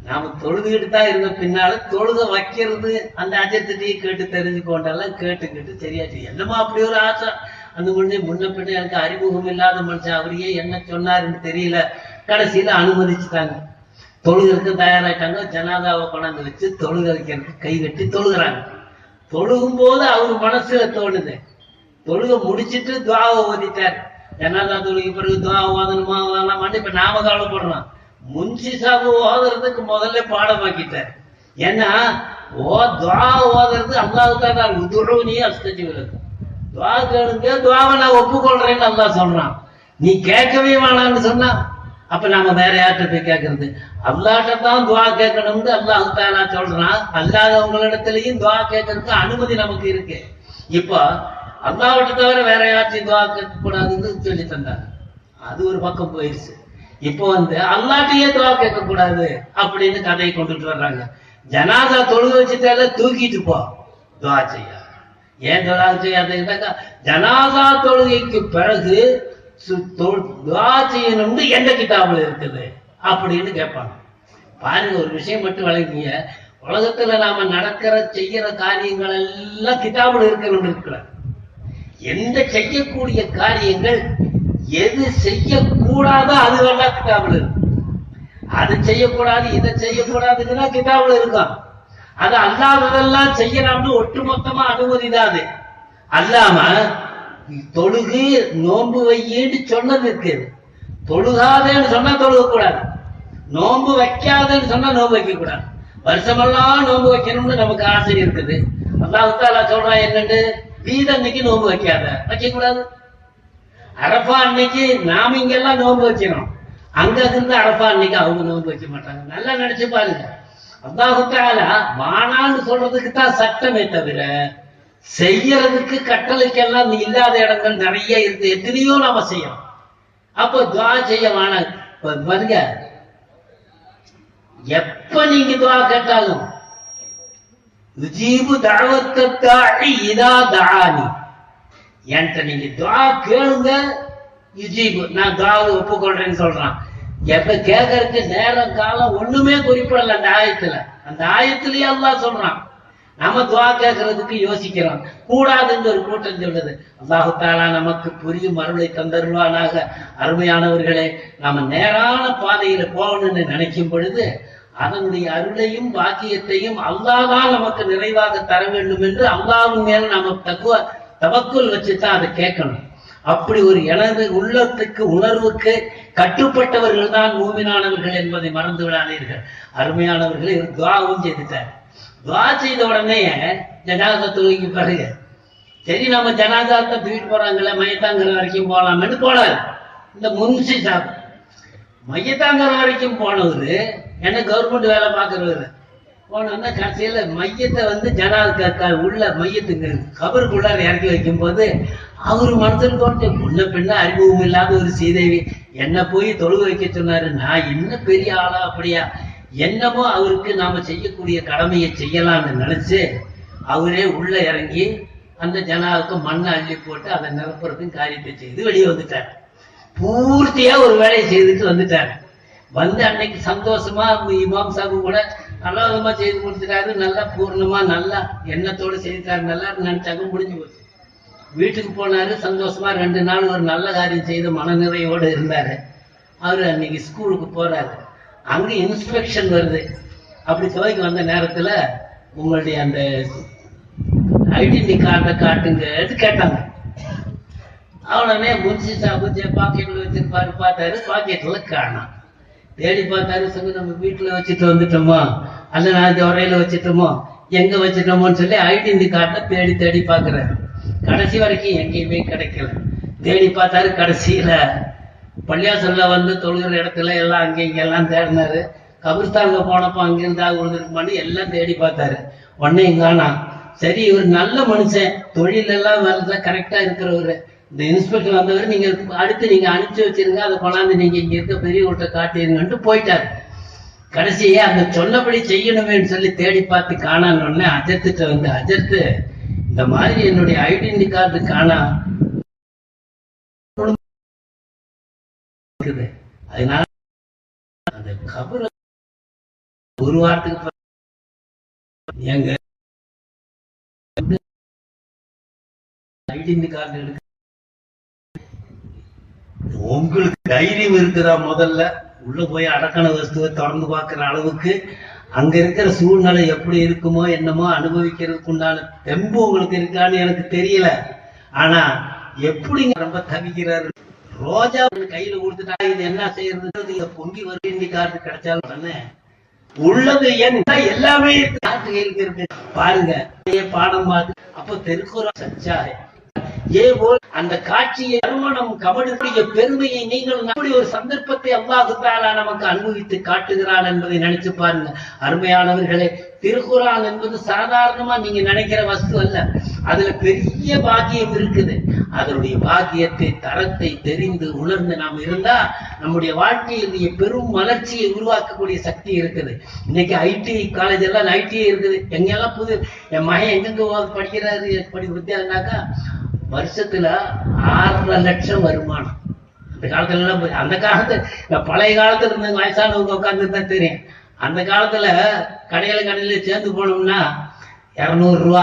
நாம தொழுதுகிட்டு தான் இருந்த பின்னால தொழுக வைக்கிறது அந்த அஜத்திட்டையும் கேட்டு தெரிஞ்சுக்கொண்டெல்லாம் கேட்டு சரியாச்சு. என்னமா அப்படி ஒரு ஆசை அந்த முன்ன பின்ன எனக்கு அறிமுகம் இல்லாத மனுஷன் அவரையே என்ன சொன்னாருன்னு தெரியல. கடைசியில அனுமதிச்சுட்டாங்க, தொழுகிறதுக்கு தயாராயிட்டாங்க. ஜனாதாவை கொண்டாந்து வச்சு தொழுக வைக்கிறதுக்கு கை கட்டி தொழுகிறாங்க. தொழுகும் போது அவரு மனசுல தோணுது, தொழுக முடிச்சிட்டு துவாவை ஓதிட்டார். ஜனாதா தொழுகை பிறகு துவா ஓதணுமா ஓதலாமான்னு இப்ப நாம கவலைப்படுறோம். முன்சி சாபு ஓதுறதுக்கு முதல்ல பாடமாக்கிட்டார். ஏன்னா துவா ஓதுறது அல்லாஹ்வுக்காக உதுஊனி அஸ்தஜிப் லக்கும், துவா கேளுங்க, துவாவை நான் ஒப்புக்கொள்றேன்னு அல்லாஹ் சொல்றான். நீ கேட்கவே வேணாம்னு சொன்னா அப்ப நாம வேற யார்கிட்ட போய் கேட்கறது? அல்லாஹ்ட்ட தான் துவா கேட்கணும்னு அல்லாஹ் தஆலா சொல்றான். அல்லாதவங்களிடத்திலையும் துவா கேட்கறதுக்கு அனுமதி நமக்கு இருக்கு. இப்போ அல்லாஹ்விட்ட தவிர வேற யார்ட்டையும் துவா கேட்க கூடாதுன்னு சொல்லி தந்தாங்க. அது ஒரு பக்கம் போயிடுச்சு. இப்போ அல்லாஹ்ட்டையே துவா கேட்க கூடாது அப்படின்னு கதையை கொண்டுட்டு வர்றாங்க. ஜனாதா தொழுக வச்சுட்டால தூக்கிட்டு போ, துவா செய்ய. ஏன் துவா செய்யாத? ஜனாதா தொழுகைக்கு பிறகு துவா செய்யணும்னு எந்த கிதாபுல இருக்குது அப்படின்னு கேட்பாங்க. பாருங்க, ஒரு விஷயம் மட்டும் வழங்கிய உலகத்துல நாம செய்யற காரியங்கள் எல்லாம் கிதாபுல இருக்கிற எந்த செய்யக்கூடிய காரியங்கள் எது செய்யக்கூடாதோ அதுவெல்லாம் கிதாபுல இருக்கு. அது செய்யக்கூடாது இதை செய்யக்கூடாதுன்னா கிதாபுல இருக்கும். அது அல்லாததெல்லாம் செய்யலாம்னு ஒட்டுமொத்தமா அனுமதிதான். அது அல்லாம தொழுகு நோன்பு வையின்னு சொன்னது இருக்கு. தொழுகாதேன்னு சொன்னா தொழுக கூடாது, நோன்பு வைக்காதேன்னு சொன்னா நோன்பு வைக்க கூடாது. வருஷமெல்லாம் நோன்பு வைக்கணும்னு நமக்கு ஆசை இருக்குது. அல்லாஹ் தஆலா சொல்றான் என்னன்னு, வீத அன்னைக்கு நோன்பு வைக்க கூடாது. அரஃபா அன்னைக்கு நாம இங்கெல்லாம் நோன்பு வைக்கணும், அங்க இருந்து அரஃபா அன்னைக்கு அவங்க நோன்பு வைக்க மாட்டாங்க. நல்லா நினைச்சு பாருங்க. அல்லாஹ் தஆலா வானான்னு சொல்றதுக்கு தான் சட்டமே தவிர செய்யறதுக்கு கட்டளைக்கெல்லாம் இல்லாத இடங்கள் நிறைய இருக்கு. எத்தனையோ நாம செய்யணும். அப்போ துவா செய்ய வேணாம். பாருங்க, எப்ப நீங்க துவா கேட்டாலும் யுஜீபு தஅவத்த தாஇ இதா தஆனி, என்கிட்ட நீங்க துவா கேளுங்க, யுஜீபு நான் துவாவை ஒப்புக்கொள்றேன்னு சொல்றான். எப்ப கேட்கறதுக்கு நேரம் காலம் ஒண்ணுமே குறிப்பிடல அந்த ஆயத்துல. அந்த ஆயத்திலேயே அல்லாஹ் சொல்றான். நம்ம துவா கேட்கறதுக்கு யோசிக்கிறோம், கூடாதுன்னு ஒரு கூட்டம் சொல்லுது. அல்லாஹ் தஆலா நமக்கு புரியும் அருளை தந்தருள்வானாக. அருமையானவர்களே, நாம நேரான பாதையில போகணும்னு நினைக்கும் பொழுது அதனுடைய அருளையும் பாக்கியத்தையும் அல்லாஹ் தான் நமக்கு நிறைவாக தர வேண்டும் என்று அல்லாஹ்வின் மேல நாம தவக்குல் வச்சுதான் அதை கேட்கணும். அப்படி ஒரு எனது உள்ளத்துக்கு உணர்வுக்கு கட்டுப்பட்டவர்கள் தான் மூமினானவர்கள் என்பதை மறந்து விடாதீர்கள். அருமையானவர்களை ஒரு துவாவும் செய்துட்டார். துவா செய்த உடனே ஜனாதா தொழுகைக்கு பிறகு சரி நம்ம ஜனாதாத்தை தூக்கிட்டு போறாங்கல்ல, மையத்தாங்கிற வரைக்கும் போலாம்னு போனார். இந்த முன்சி சாப் மையத்தாங்கிற வரைக்கும் போனவரு என்ன கவர்மெண்ட் வேலை பார்க்கறவரு போனோம்னா கடைசியில மையத்தை ஜனாதா உள்ள மையத்துக்கு கபருக்குள்ளார இறக்கி வைக்கும் போது அவரு மனசுல தோன்று, முன்ன பின்ன அறிமுகம் இல்லாத ஒரு சீதேவி என்ன போய் தொழுக வைக்க சொன்னாரு, நான் என்ன பெரிய ஆளா அப்படியா, என்னமோ அவருக்கு நாம செய்யக்கூடிய கடமையை செய்யலாம்னு நினைச்சு அவரே உள்ள இறங்கி அந்த ஜனாவுக்கு மண்ணை அள்ளி போட்டு அதை நிரப்புறதுக்கும் காரியத்தை செய்து வெளியே வந்துட்டார். பூர்த்தியா ஒரு வேலையை செய்துட்டு வந்துட்டார். வந்து அன்னைக்கு சந்தோஷமா இமாம் சாபு கூட நல்ல விதமா செய்து கொடுத்துட்டாரு. நல்லா பூர்ணமா நல்லா எண்ணத்தோடு செய்துட்டாரு. நல்லா நினைச்சாங்க, முடிஞ்சு போச்சு. வீட்டுக்கு போனாரு. சந்தோஷமா 2 நாள் ஒரு நல்ல காரியம் செய்து மனநிறைவோடு இருந்தாரு. அவரு அன்னைக்கு ஸ்கூலுக்கு போறாரு. அங்க இன்ஸ்பெக்ஷன் வருது. அப்படி துவைக்கு வந்த நேரத்துல உங்களுடைய அந்த ஐடென்டி கார்டை காட்டுங்க கேட்டாங்க. அவனே முன்சி சாபு பாக்கெட்ல வச்சிருப்பாரு. பார்த்தாரு, பாக்கெட்ல காணாம். தேடி பார்த்தாரு. சொல்லி நம்ம வீட்டுல வச்சுட்டு வந்துட்டோமோ அல்ல நான் உரையில வச்சுட்டோமோ எங்க வச்சுட்டோமோன்னு சொல்லி ஐடென்டி கார்டை தேடி தேடி பாக்குறாரு. கடைசி வரைக்கும் எங்கேயுமே கிடைக்கல. தேடி பார்த்தாரு. கடைசியில பள்ளியாசல்ல வந்து தொழுகிற இடத்துல எல்லாம் அங்கே இங்க எல்லாம் தேடினாரு. கபிர்ஸ்தான்ல போனப்போ அங்கிருந்தா விழுந்திருக்குமான்னு எல்லாம் தேடி பார்த்தாரு. உடனே இங்கானா. சரி, இவர் நல்ல மனுஷன், தொழில் எல்லாம் வேலை கரெக்டா இருக்கிறவரு. இந்த இன்ஸ்பெக்டர் வந்தவர் நீங்க அடுத்து நீங்க அனுப்பிச்சு வச்சிருங்க, அதை கொண்டாந்து நீங்க இங்க இருக்க பெரியவர்கிட்ட காட்டிருங்கன்ட்டு போயிட்டாரு. கடைசியே அந்த சொன்னபடி செய்யணுமேன்னு சொல்லி தேடி பார்த்து காணான்னு அஜர்த்திட்ட வந்து, அஜர்த்து இந்த மாதிரி என்னுடைய ஐடென்டி கார்டு காணா, அதனால அந்த கபர் ஒரு வாரத்துக்கு எங்க ஐடென்டி கார்டு எடுக்க உங்களுக்கு தைரியம் இருக்குதா? முதல்ல உள்ள போய் அடக்கண வஸ்துவை திறந்து பார்க்கிற அளவுக்கு அங்க இருக்கிற சூழ்நிலை எப்படி இருக்குமோ என்னமோ அனுபவிக்கிறதுக்கு உண்டான தெம்பு உங்களுக்கு இருக்கான்னு எனக்கு தெரியல. ஆனா எப்படிங்க ரொம்ப தவிக்கிறாரு. ரோஜா கையில கொடுத்துட்டா இது என்ன செய்யறது? பொங்கி வர கார்டு கிடைச்சாலும் உள்ளது என்ன எல்லாமே கார்டு கையில இருக்கு. பாருங்க பாடம் பார்த்து அப்ப திருக்குறள் சச்சா ஏபோல் அந்த காட்சியை அருமணம் கமழுடைய பெருமையை நீங்கள் அப்படி ஒரு சந்தர்ப்பத்தை அல்லாஹ் தஆலா நமக்கு அனுபவித்து காட்டுகிறான் என்பதை நினைச்சு பாருங்க. அருமையானவர்களே, திருக்குர்ஆன் என்பது சாதாரணமா நீங்க நினைக்கிற வஸ்து அல்ல. அதுல பெரிய பாக்கியம் இருக்குது. அதனுடைய பாக்கியத்தை தரத்தை தெரிந்து உணர்ந்து நாம் இருந்தா நம்முடைய வாழ்க்கையினுடைய பெரும் வளர்ச்சியை உருவாக்கக்கூடிய சக்தி இருக்குது. இன்னைக்கு ஐடி காலேஜ் எல்லாம் ஐடிஐ இருக்குது. எங்கெல்லாம் புது என் மகன் எங்கெங்க படிக்கிறாரு வித்தியானாக்கா வருஷத்துல 6.5 லட்சம் வருமானம். அந்த காலத்துல எல்லாம் அந்த காலத்துல பழைய காலத்துல இருந்த வயசானவங்க உட்கார்ந்து தான் தெரியும். அந்த காலத்துல கடையில சேர்ந்து போனோம்னா 200 ரூபா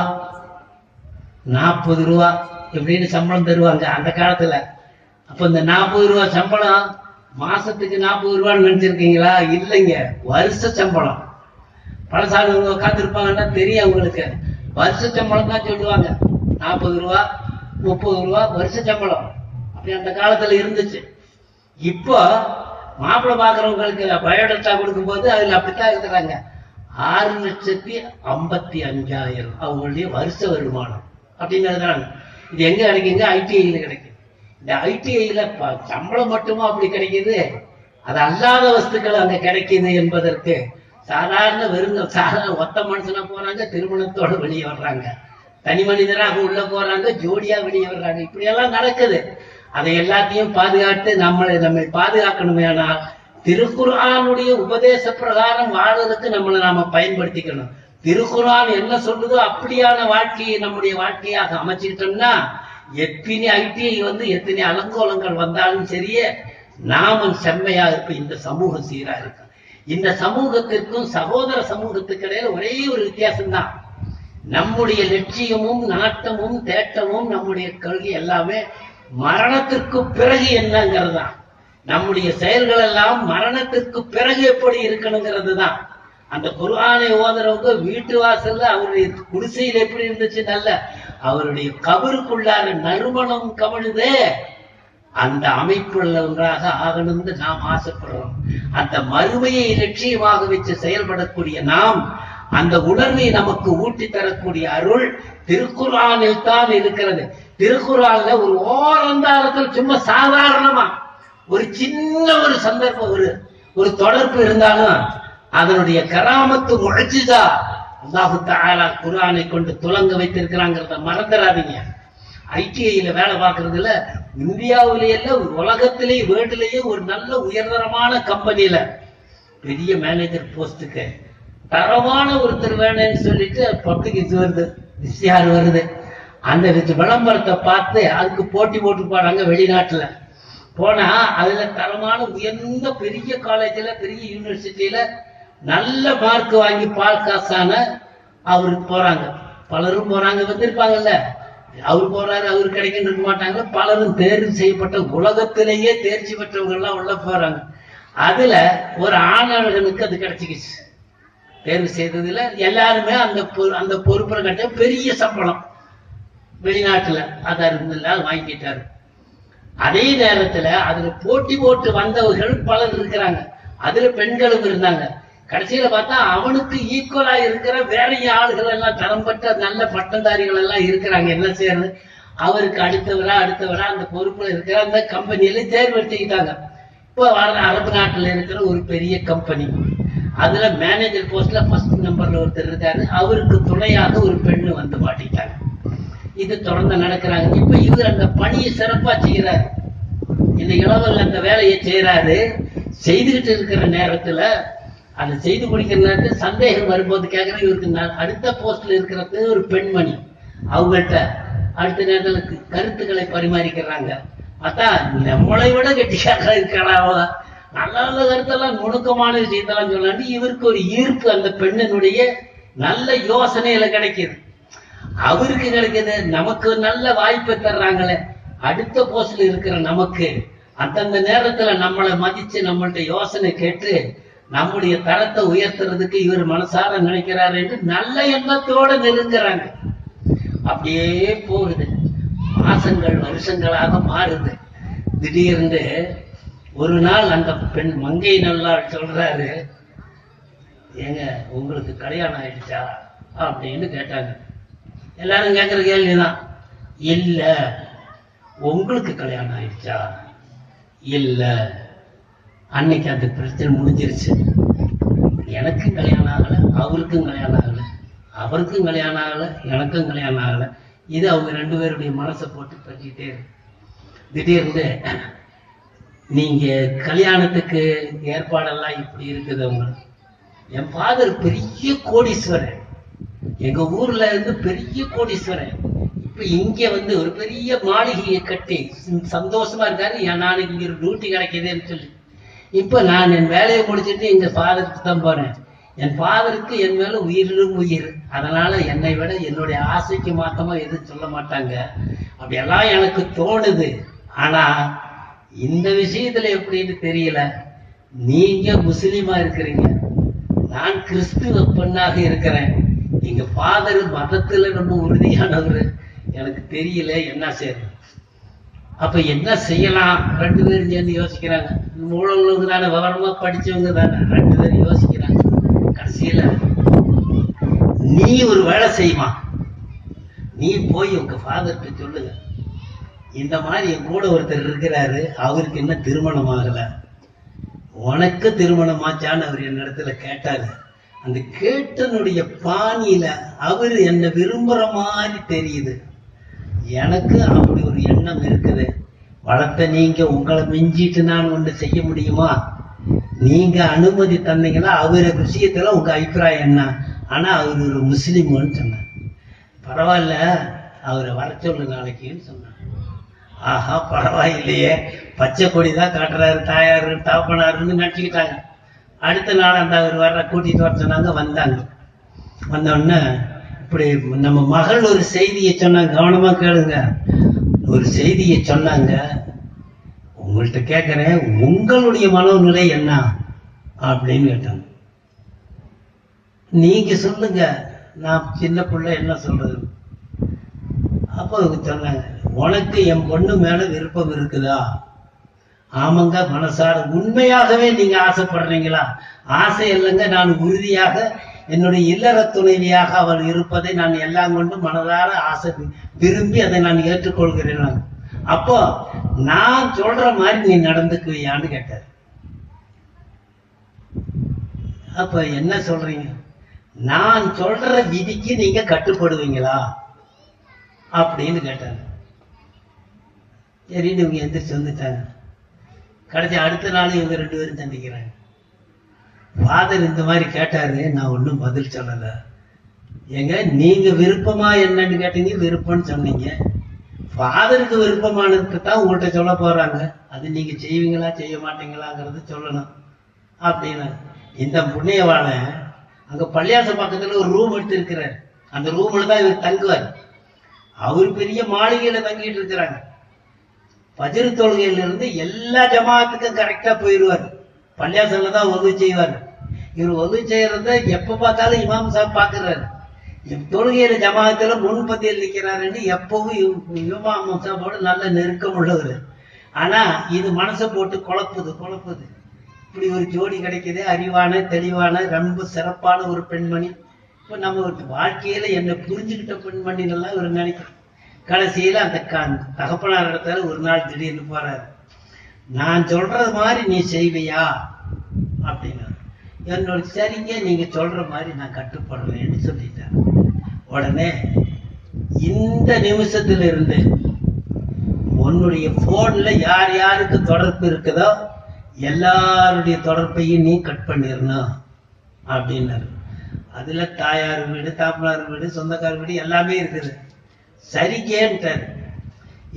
40 ரூபா எப்படின்னு சம்பளம் தருவாங்க அந்த காலத்துல. அப்ப இந்த 40 ரூபா சம்பளம் மாசத்துக்கு 40 ரூபான்னு நினைச்சிருக்கீங்களா? இல்லைங்க, வருஷ சம்பளம். பழசானவங்க உட்காந்துருப்பாங்கன்னா தெரியும் அவங்களுக்கு. வருஷ சம்பளம் தான் சொல்லுவாங்க. 40 ரூபா 30 ரூபா வருஷ சம்பளம். அப்படி அந்த காலத்துல இருந்துச்சு. இப்போ மாப்பிள்ளை பாக்குறவங்களுக்கு பயோடேட்டா கொடுக்கும் போது அதுல அப்படித்தான் இருக்கிறாங்க. 6,55,000 அவங்களுடைய வருஷ வருமானம் அப்படின்னு எழுதுறாங்க. இது எங்க கிடைக்குங்க? ஐடிஐல கிடைக்கும். இந்த ஐடிஐல சம்பளம் மட்டுமா அப்படி கிடைக்குது? அது அல்லாத வஸ்துக்கள் அங்க கிடைக்குது என்பதற்கு சாதாரண சாதாரண ஒத்த மனுஷனா போறாங்க, திருமணத்தோட வெளியே வர்றாங்க, தனி மனிதராக உள்ள போறாங்க, ஜோடியா வெளியே வர்றாங்க. இப்படி எல்லாம் நடக்குது. அதை எல்லாத்தையும் பாதுகாத்து நம்மை பாதுகாக்கணுமே. ஆனால் திருக்குர்ஆனுடைய உபதேச பிரகாரம் வாழ்றதுக்கு நம்மளை நாம பயன்படுத்திக்கணும். திருக்குர்ஆன் என்ன சொல்லுதோ அப்படியான வாழ்க்கையை நம்முடைய வாழ்க்கையாக அமைச்சுக்கிட்டோம்னா எத்தனை ஐடிஐ வந்து எத்தனை அலங்கோலங்கள் வந்தாலும் சரியே நாம செம்மையா இருப்போம். இந்த சமூகம் சீரா இருக்கும். இந்த சமூகத்திற்கும் சகோதர சமூகத்துக்கு இடையில ஒரே ஒரு வித்தியாசம் தான். நம்முடைய லட்சியமும் நாட்டமும் தேட்டமும் நம்முடைய கொள்கை எல்லாமே மரணத்திற்கு பிறகு என்னங்கிறது தான். நம்முடைய செயல்கள் எல்லாம் மரணத்திற்கு பிறகு எப்படி இருக்கணுங்கிறது தான். அந்த குர்ஆனை ஓதுறவங்க வீட்டு வாசல்ல அவருடைய குடிசையில் எப்படி இருந்துச்சு நல்ல, அவருடைய கபருக்குள்ளார நறுமணம் கமழுதே அந்த அமைப்புள்ள ஒன்றாக ஆகணும்னு நாம் ஆசைப்படுறோம். அந்த மறுமையை லட்சியமாக வச்சு செயல்படக்கூடிய நாம் அந்த உணர்வை நமக்கு ஊட்டி தரக்கூடிய அருள் திருக்குர்ஆனில் தான் இருக்கிறது. திருக்குர்ஆன்ல ஒரு ஓரந்தாரத்தில் சும்மா சாதாரணமா ஒரு சின்ன ஒரு சந்தர்ப்பம் ஒரு தொடர்பு இருந்தாலும் அதனுடைய கராமத்து முஅஜிஸா அல்லாஹ் தஆலா குர்ஆனை கொண்டு துலங்க வைத்திருக்கிறாங்கிறத மறந்துடாதீங்க. ஐடிஐல வேலை பார்க்கறதுல இந்தியாவிலேயே உலகத்திலேயே வேர்ல்டுலேயே ஒரு நல்ல உயர்தரமான கம்பெனியில பெரிய மேனேஜர் போஸ்டுக்கு தரமான ஒருத்தர் வேணும்னு சொல்லிட்டு பப்ளிக் இது வருது, விஷயம் வருது. அந்த விளம்பரத்தை பார்த்து அதுக்கு போட்டி போட்டு போறாங்க வெளிநாட்டுல. போனா அதுல தரமான உயர்ந்த பெரிய காலேஜ்ல பெரிய யூனிவர்சிட்டியில நல்ல மார்க் வாங்கி பால் காசான அவருக்கு போறாங்க. பலரும் போறாங்க, வந்திருப்பாங்கல்ல. அவரு போறாரு, அவரு கிடைக்குன்னு இருக்க மாட்டாங்க. பலரும் தேர்வு செய்யப்பட்ட உலகத்திலேயே தேர்ச்சி பெற்றவங்க எல்லாம் உள்ள போறாங்க. அதுல ஒரு ஆணழகனுக்கு அது கிடைச்சிக்கிச்சு. தேர்வு செய்ததுல எல்லாருமே அந்த பொறுப்புல கட்ட பெரிய சம்பளம் வெளிநாட்டுல அதை இருந்ததுல வாங்கிட்டாரு. அதே நேரத்துல அதுல போட்டி போட்டு வந்தவர்கள் பலர் இருக்கிறாங்க. அதுல பெண்களும் இருந்தாங்க. கடைசியில பார்த்தா அவனுக்கு ஈக்குவலா இருக்கிற வேற ஆளுகள் எல்லாம் தரம் பெற்ற நல்ல பட்டதாரிகள் எல்லாம் இருக்கிறாங்க. என்ன செய்யறது? அவருக்கு அடுத்தவரா அந்த பொறுப்புல இருக்கிற அந்த கம்பெனியில தேர்வெடுத்துக்கிட்டாங்க. இப்போ அரபு நாட்டுல இருக்கிற ஒரு பெரிய கம்பெனி, அதுல மேனேஜர் போஸ்ட்ல ஃபர்ஸ்ட் நம்பர்ல ஒருத்தர் இருக்காரு. அவருக்கு துணையாக ஒரு பெண்ணு வந்து மாட்டிட்டாங்க. இது தொடர்ந்து நடக்கிறாங்க. இப்ப இவர் அந்த பணியை சிறப்பா செய்யறாரு. இந்த இளவல் அந்த வேலையை செய்யறாரு. செய்துகிட்டு இருக்கிற நேரத்துல அதை செய்து முடிக்கிற நேரத்தில் சந்தேகம் வரும்போது கேட்கிற இவருக்கு அடுத்த போஸ்ட்ல இருக்கிறது ஒரு பெண்மணி. அவங்கள்ட்ட அடுத்த நேரத்துல கருத்துக்களை பரிமாறிக்கிறாங்க. பார்த்தா நம்மளை விட கெட்டியாக இருக்கிறா, நல்ல நல்ல கருத்தெல்லாம் நுணுக்கமான விஷயத்தெல்லாம் சொல்லாண்டு இவருக்கு ஒரு ஈர்ப்பு அந்த பெண்ணினுடைய நல்ல யோசனையில கிடைக்குது. அவருக்கு கிடைக்குது. நமக்கு நல்ல வாய்ப்பை தர்றாங்களே அடுத்த போஸ்ட்ல இருக்கிற நமக்கு, அந்தந்த நேரத்துல நம்மளை மதிச்சு நம்மள்ட்ட யோசனை கேட்டு நம்முடைய தரத்தை உயர்த்துறதுக்கு இவர் மனசார நினைக்கிறாரு என்று நல்ல எண்ணத்தோட நெருங்குறாங்க. அப்படியே போகுது. மாசங்கள் வருஷங்களாக மாறுது. திடீர்னு ஒரு நாள் அந்த பெண் மங்கை நல்லாள் சொல்றாரு, ஏங்க உங்களுக்கு கல்யாணம் ஆயிடுச்சா அப்படின்னு கேட்டாங்க. எல்லாரும் கேட்கிற கேள்விதான். இல்ல. உங்களுக்கு கல்யாணம் ஆயிடுச்சா? இல்ல. அன்னைக்கு அந்த பிரச்சனை முடிஞ்சிருச்சு. எனக்கும் கல்யாணம் ஆகல, அவருக்கும் கல்யாணம் ஆகல, அவருக்கும் கல்யாணம் ஆகல, எனக்கும் கல்யாணம் ஆகல. இது அவங்க ரெண்டு பேருடைய மனசை போட்டு பற்றிக்கிட்டே இருக்கு. திடீர்னு நீங்க கல்யாணத்துக்கு ஏற்பாடெல்லாம் இப்படி இருக்குது. உங்களுக்கு என் ஃபாதர் பெரிய கோடீஸ்வரன், எங்க ஊர்ல இருந்து பெரிய கோடீஸ்வரன். இப்ப இங்க வந்து ஒரு பெரிய மாளிகையை கட்டி சந்தோஷமா இருக்காரு. நான் இங்க ஒரு டியூட்டி கிடைக்குதுன்னு சொல்லி இப்ப நான் என் வேலையை முடிச்சுட்டு எங்க ஃபாதருக்கு தான் போறேன். என் ஃபாதருக்கு என் மேல உயிரிலும் உயிர். அதனால என்னை விட என்னுடைய ஆசைக்கு மாத்தமா எதுவும் சொல்ல மாட்டாங்க. அப்படியெல்லாம் எனக்கு தோணுது. ஆனா இந்த விஷயத்துல எப்படின்னு தெரியல. நீங்க முஸ்லீமா இருக்கிறீங்க, நான் கிறிஸ்துவ பெண்ணாக இருக்கிறேன். எங்க ஃபாதர் மதத்துல ரொம்ப உறுதியானவர். எனக்கு தெரியல என்ன செய்யணும். அப்ப என்ன செய்யலாம்? ரெண்டு பேரும் சேர்ந்து யோசிக்கிறாங்க. மூலவங்க தானே, விவரமா படிச்சவங்க தானே, ரெண்டு பேரும் யோசிக்கிறாங்க. கடைசியில நீ ஒரு வேலை செய்யுமா, நீ போய் உங்க ஃபாதர்கிட்ட சொல்லுங்க, இந்த மாதிரி என் கூட ஒருத்தர் இருக்கிறாரு, அவருக்கு என்ன திருமணம் ஆகல, உனக்கு திருமணம் ஆச்சான்னு அவர் என்னிடத்துல கேட்டாரு. அந்த கேட்டனுடைய பாணியில அவரு என்ன விரும்புற மாதிரி தெரியுது. எனக்கு அப்படி ஒரு எண்ணம் இருக்குது. வளர்த்த நீங்க உங்களை மிஞ்சிட்டு நான் ஒன்று செய்ய முடியுமா? நீங்க அனுமதி தந்தீங்களா? அவரு விஷயத்துல உங்க அபிப்பிராயம் என்ன? ஆனா அவர் ஒரு முஸ்லிம்னு சொன்னார். பரவாயில்ல, அவரை வர சொல்லு நாளைக்குன்னு சொன்னார். ஆஹா, பரவாயில்லையே, பச்சை கொடிதான் காட்டுறாரு, தாயாரு தாப்பனாருன்னு நினைச்சுக்கிட்டாங்க. அடுத்த நாள் அந்த அவர் வர்ற கூட்டிட்டு வர சொன்னாங்க. வந்தாங்க. வந்தோடனே இப்படி நம்ம மகள் ஒரு செய்தியை சொன்னாங்க, கவனமா கேளுங்க. ஒரு செய்தியை சொன்னாங்க, உங்கள்கிட்ட கேட்கிறேன், உங்களுடைய மனோநிலை என்ன அப்படின்னு கேட்டாங்க. நீங்க சொல்லுங்க, நான் சின்ன பிள்ளை என்ன சொல்றது. அப்போ சொன்னாங்க, உனக்கு என் பொண்ணு மேல விருப்பம் இருக்குதா? ஆமாங்க, மனசார உண்மையாகவே நீங்க ஆசைப்படுறீங்களா? ஆசை இல்லைங்க, நான் உறுதியாக என்னுடைய இல்லற துணைவியாக அவள் இருப்பதை நான் எல்லாம் கொண்டு மனதார ஆசை விரும்பி அதை நான் ஏற்றுக்கொள்கிறேன். அப்போ நான் சொல்ற மாதிரி நீ நடந்துக்குவியான்னு கேட்டார். அப்ப என்ன சொல்றீங்க? நான் சொல்ற விதிக்கு நீங்க கட்டுப்படுவீங்களா அப்படின்னு கேட்டாங்க. சரின்னு இவங்க எந்திரிச்சு வந்துட்டாங்க. கடைசி அடுத்த நாள் இவங்க ரெண்டு பேரும் சந்திக்கிறாங்க. ஃபாதர் இந்த மாதிரி கேட்டாரு, நான் ஒன்றும் பதில் சொல்லல. ஏங்க நீங்க விருப்பமா என்னன்னு கேட்டீங்க, விருப்பம்னு சொன்னீங்க. ஃபாதருக்கு விருப்பமானதுக்கு தான் உங்கள்கிட்ட சொல்ல போறாங்க. அது நீங்க செய்வீங்களா செய்ய மாட்டீங்களாங்கிறது சொல்லணும் அப்படின்னு. இந்த புண்ணியவாளன் அங்க பள்ளியாச பக்கத்துல ஒரு ரூம் எடுத்து இருக்கிறார். அந்த ரூம்ல தான் இவர் தங்குவார். அவரு பெரிய மாளிகையில தங்கிட்டு இருக்கிறாங்க. ஃபஜ்ர் தொழுகையில இருந்து எல்லா ஜமாத்துக்கும் கரெக்டா போயிடுவார். பள்ளியாசல்ல தான் உதவி செய்வார். இவர் உதவி செய்யறத எப்ப பார்த்தாலும் இமாம் சாப் பாக்குறாரு. தொழுகையில ஜமாத்துல முன்பத்தியில் நிக்கிறாருன்னு எப்பவும் இமாம் சாப்போட நல்ல நெருக்கம் உள்ளவர். ஆனா இது மனசை போட்டு குழப்புது. இப்படி ஒரு ஜோடி கிடைக்குது, அறிவான தெளிவான ரொம்ப சிறப்பான ஒரு பெண்மணி. இப்ப நம்ம வாழ்க்கையில என்ன புரிஞ்சுக்கிட்ட பெண்மணின்னு எல்லாம் இவர் நினைக்கிறேன். கடைசியில அந்த தகப்பனார் இடத்துல ஒரு நாள் திடீர்னு போறாரு. நான் சொல்றது மாதிரி நீ செய்வியா அப்படின்னா, என்னோட சரிங்க நீங்க சொல்ற மாதிரி நான் கட்டுப்படுறேன்னு சொல்லிட்டேன். உடனே இந்த நிமிஷத்துல இருந்து உன்னுடைய போன்ல யார் யாருக்கு தொடர்பு இருக்குதோ எல்லாருடைய தொடர்பையும் நீ கட் பண்ணிடணும் அப்படின்னாரு. அதுல தாயார் வீடு, தாப்பனார் வீடு, சொந்தக்கார வீடு எல்லாமே இருக்குது. சரி கேட்டார்.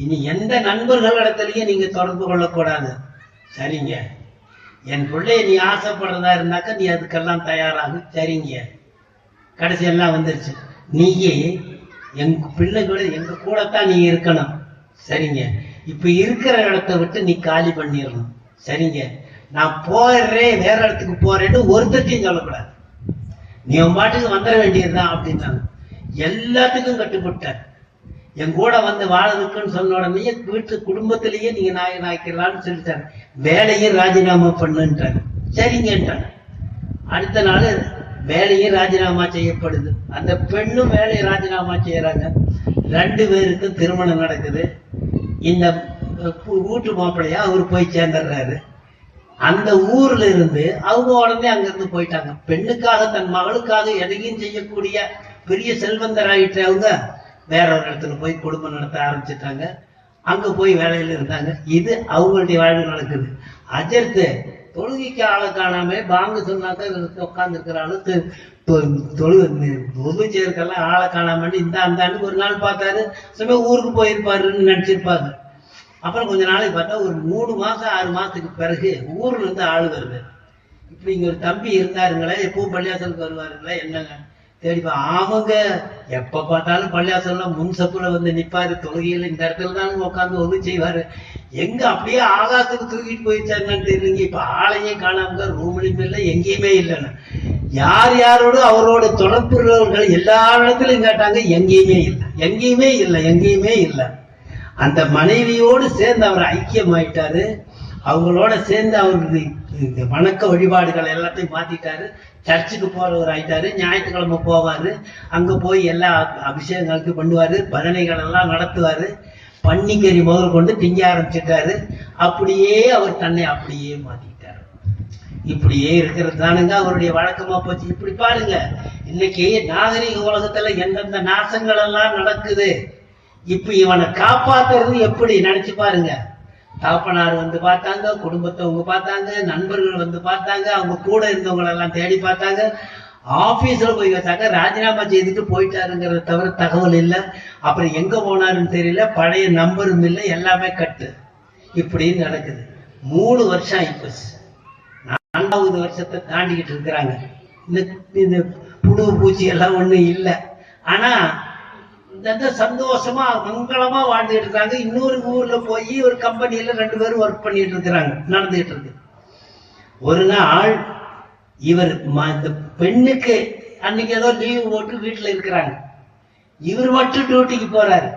இனி எந்த நண்பர்கள் இடத்துலயும் நீங்க தொடர்பு கொள்ளக்கூடாது. சரிங்க. என் பிள்ளைய நீ ஆசைப்படுறதா இருந்தாக்க நீ அதுக்கெல்லாம் தயாராகு. சரிங்க. கடைசி எல்லாம் வந்துருச்சு. நீயே எங்க பிள்ளை கூட எங்க கூடத்தான் நீ இருக்கணும். சரிங்க. இப்ப இருக்கிற இடத்த விட்டு நீ காலி பண்ணிடணும். சரிங்க. நான் போறேன், வேற இடத்துக்கு போறேன்னு ஒருத்தையும் சொல்லக்கூடாது. நீ உன் பாட்டுக்கு வந்துட வேண்டியதுதான் அப்படின்னாங்க. எல்லாத்துக்கும் கட்டுப்பட்டார். என் கூட வந்து வாழறதுக்குன்னு சொன்ன உடனே வீட்டு குடும்பத்திலேயே நீங்க நாயகனாக்கலான்னு சொல்லிட்டாரு. வேலையும் ராஜினாமா பண்ணுன்றாரு. சரிங்கன்றாங்க. அடுத்த நாள் வேலையும் ராஜினாமா செய்யப்படுது. அந்த பெண்ணும் வேலையை ராஜினாமா செய்யறாங்க. 2 பேருக்கும் திருமணம் நடக்குது. இந்த வீட்டு மாப்பிள்ளையா அவர் போய் சேர்ந்துடுறாரு. அந்த ஊர்ல இருந்து அவங்க உடனே அங்கிருந்து போயிட்டாங்க. பெண்ணுக்காக தன் மகளுக்காக எதையும் செய்யக்கூடிய பெரிய செல்வந்தராயிட்டு அவங்க வேற ஒரு இடத்துல போய் குடும்பம் நடத்த ஆரம்பிச்சுட்டாங்க. அங்க போய் வேலையில இருந்தாங்க. இது அவங்களுடைய வாழ்வு நடக்குது. அஜர்த்து தொழுகைக்கு ஆளை காணாம பாங்கு சொன்னாக்க உட்கார்ந்து இருக்கிற ஆளு தொழுகை செய்யறதுக்கெல்லாம் ஆளை காணாம இந்த அந்தாண்டு ஒரு நாள் பார்த்தாரு. சமயம் ஊருக்கு போயிருப்பாருன்னு நினைச்சிருப்பாங்க. அப்புறம் கொஞ்ச நாளைக்கு பார்த்தா ஒரு 3 மாசம் 6 மாசத்துக்கு பிறகு ஊர்ல இருந்து ஆளு வருது. இப்படி இங்க ஒரு தம்பி இருந்தாருங்களே, எப்பவும் பள்ளியாசலுக்கு வருவாருங்களே, என்னங்க தேடிப்பா. அவங்க எப்ப பார்த்தாலும் பள்ளியாசல்ல முன் சப்புல வந்து நிப்பாரு. தொழுகையில இந்த இடத்துல தான் உட்காந்து உதவி செய்வாரு. எங்க அப்படியே ஆகாசத்துக்கு தூக்கிட்டு போயிடுச்சாருன்னு தெரியலங்க. இப்ப ஆளையே காணாம, ரூம்லயும் இல்லை, எங்கேயுமே இல்லைன்னு. யார் யாரோடு அவரோட தொடர்புகள் எல்லா இடத்துலயும் கேட்டாங்க. எங்கேயுமே இல்லை. அந்த மனைவியோடு சேர்ந்து அவர் ஐக்கியமாயிட்டாரு. அவங்களோட சேர்ந்து அவருக்கு வணக்க வழிபாடுகள் எல்லாத்தையும் மாத்திட்டாரு. சர்ச்சுக்கு போறவர் ஆயிட்டாரு. ஞாயிற்றுக்கிழமை போவாரு. அங்க போய் எல்லா அபிஷேகங்களுக்கு பண்ணுவாரு. பஜனைகள் எல்லாம் நடத்துவாரு. பன்னிக்கறி முதல் கொண்டு திங்க ஆரம்பிச்சிட்டாரு. அப்படியே அவர் தன்னை அப்படியே மாத்திட்டாரு. இப்படியே இருக்கிறது தானுங்க அவருடைய வழக்கமா போச்சு. இப்படி பாருங்க, இன்னைக்கு நாகரிக உலகத்துல எந்தெந்த நாசங்கள் எல்லாம் நடக்குது. இப்ப இவனை காப்பாத்துறது எப்படி நினைச்சு பாருங்க. தாப்பனார் வந்து பார்த்தாங்க, குடும்பத்தவங்க பார்த்தாங்க, நண்பர்கள் வந்து பார்த்தாங்க, அவங்க கூட இருந்தவங்க எல்லாம் தேடி பார்த்தாங்க. ஆபீஸ்ல போய் வச்சாக்க ராஜினாமா செய்துட்டு போயிட்டாருங்கிறத தவிர தகவல் இல்லை. அப்புறம் எங்க போனாருன்னு தெரியல. பழைய நம்பரும் இல்லை. எல்லாமே கட்டு. இப்படின்னு நடக்குது. 3 வருஷம் ஆயிப்போச்சு. 4வது வருஷத்தை தாண்டிக்கிட்டு இருக்கிறாங்க. இந்த புழு பூச்சி எல்லாம் ஒண்ணும் இல்லை. ஆனா சந்தோஷமா மங்களமா வாழ்ந்துட்டு இருக்காங்க. இன்னொரு ஊர்ல போய் ஒரு கம்பெனியில 2 பேரும் ஒர்க் பண்ணிட்டு இருக்கிறாங்க. நடந்துட்டு இருக்கு. ஒரு நாள் இவர் இந்த பெண்ணுக்கு அன்னைக்கு ஏதோ லீவ் போட்டு வீட்டுல இருக்கிறாங்க. இவர் மட்டும் டியூட்டிக்கு போறாரு.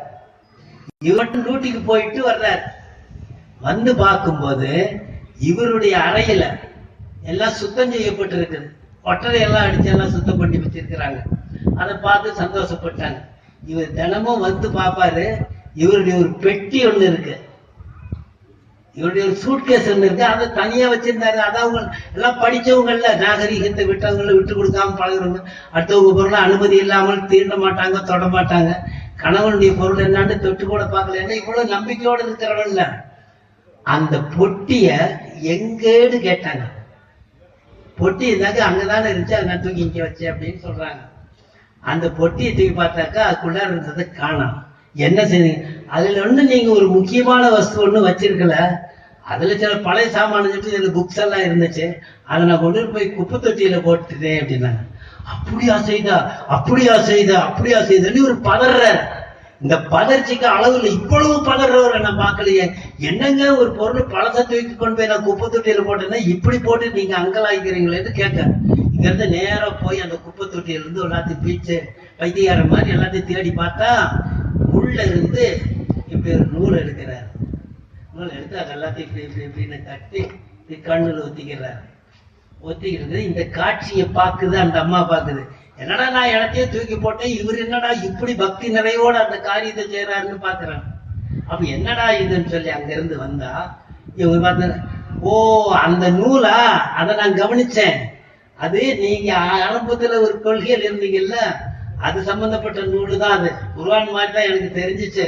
இவர் மட்டும் டியூட்டிக்கு போயிட்டு வர்றாரு. வந்து பார்க்கும்போது இவருடைய அறையில எல்லாம் சுத்தம் செய்யப்பட்டு இருக்குது. ஒட்டரை எல்லாம் அடிச்சு எல்லாம் சுத்தம் பண்ணி வச்சிருக்கிறாங்க. அதை பார்த்து சந்தோஷப்பட்டாங்க. இவர் தினமும் வந்து பார்ப்பாரு. இவருடைய ஒரு பெட்டி ஒண்ணு இருக்கு. இவருடைய ஒரு சூட்கேஸ் ஒண்ணு இருக்கு. அதை தனியா வச்சிருந்தாரு. அதாவது எல்லாம் படிச்சவங்கல்ல, நாகரிகத்தை விட்டவங்கள விட்டு கொடுக்காம பழகுறவங்க. அடுத்தவங்க பொருளை அனுமதி இல்லாமல் தீண்ட மாட்டாங்க, தொட மாட்டாங்க. கணவனுடைய பொருள் என்னான்னு தொட்டு கூட பார்க்கல. ஏன்னா இவ்வளவு நம்பிக்கையோடு இருக்கிறவன்ல. அந்த பொட்டிய எங்கேன்னு கேட்டாங்க. பொட்டி இருந்தாக்க அங்கதானே இருந்துச்சு, அதை நான் தூக்கி இங்க வச்சேன் அப்படின்னு சொல்றாங்க. அந்த பொட்டியை தூக்கி பார்த்தாக்கா அதுக்குள்ள இருந்ததை காணோம். என்ன செய்யுங்க, அதுல ஒண்ணு நீங்க ஒரு முக்கியமான வஸ்து ஒண்ணு வச்சிருக்கல, அதுல சில பழைய சாமான இதுல புக்ஸ் எல்லாம் இருந்துச்சு, அதை நான் கொண்டு போய் குப்பை தொட்டியில போட்டுட்டேன் அப்படின்னாங்க. அப்படியா செய்தா, அப்படியா செய்தா, அப்படியா செய்தா ஒரு பதற. இந்த பதர்ச்சிக்கு அளவுல இவ்வளவு பதறவரை நான் பார்க்கலையே. என்னங்க ஒரு பொருள் பழச தூக்கி கொண்டு போய் நான் குப்பை தொட்டியில போட்டேன்னா இப்படி போட்டு நீங்க அங்கலாய்க்கிறீங்களேன்னு கேட்க, இங்க இருந்து நேரா போய் அந்த குப்பை தொட்டியில இருந்து எல்லாத்தையும் பீச்சு பைத்தியார மாதிரி எல்லாத்தையும் தேடி பார்த்தா உள்ள இருந்து இப்படி ஒரு நூல் எடுக்கிறார். நூல் எடுத்து அது எல்லாத்தையும் இப்படி இப்படி இப்படின்னு கட்டி கண்ணுல ஒத்திக்கிறார். ஒத்திக்கிறது இந்த காட்சியை பார்க்குது அந்த அம்மா பார்க்குது. என்னடா நான் இடத்தையே தூக்கி போட்டேன், இவர் என்னடா இப்படி பக்தி நிறைவோட அந்த காரியத்தை செய்யறாருன்னு பாக்குறாங்க. அப்ப என்னடா இதுன்னு சொல்லி அங்க இருந்து வந்தா இவங்க பார்த்த, ஓ அந்த நூலா, அதை நான் கவனிச்சேன். அது நீங்க ஆரம்பத்துல ஒரு கொள்கையில் இருந்தீங்கல்ல, அது சம்பந்தப்பட்ட நூலு தான். அது குர்ஆன் மாதிரி தான் எனக்கு தெரிஞ்சிச்சு.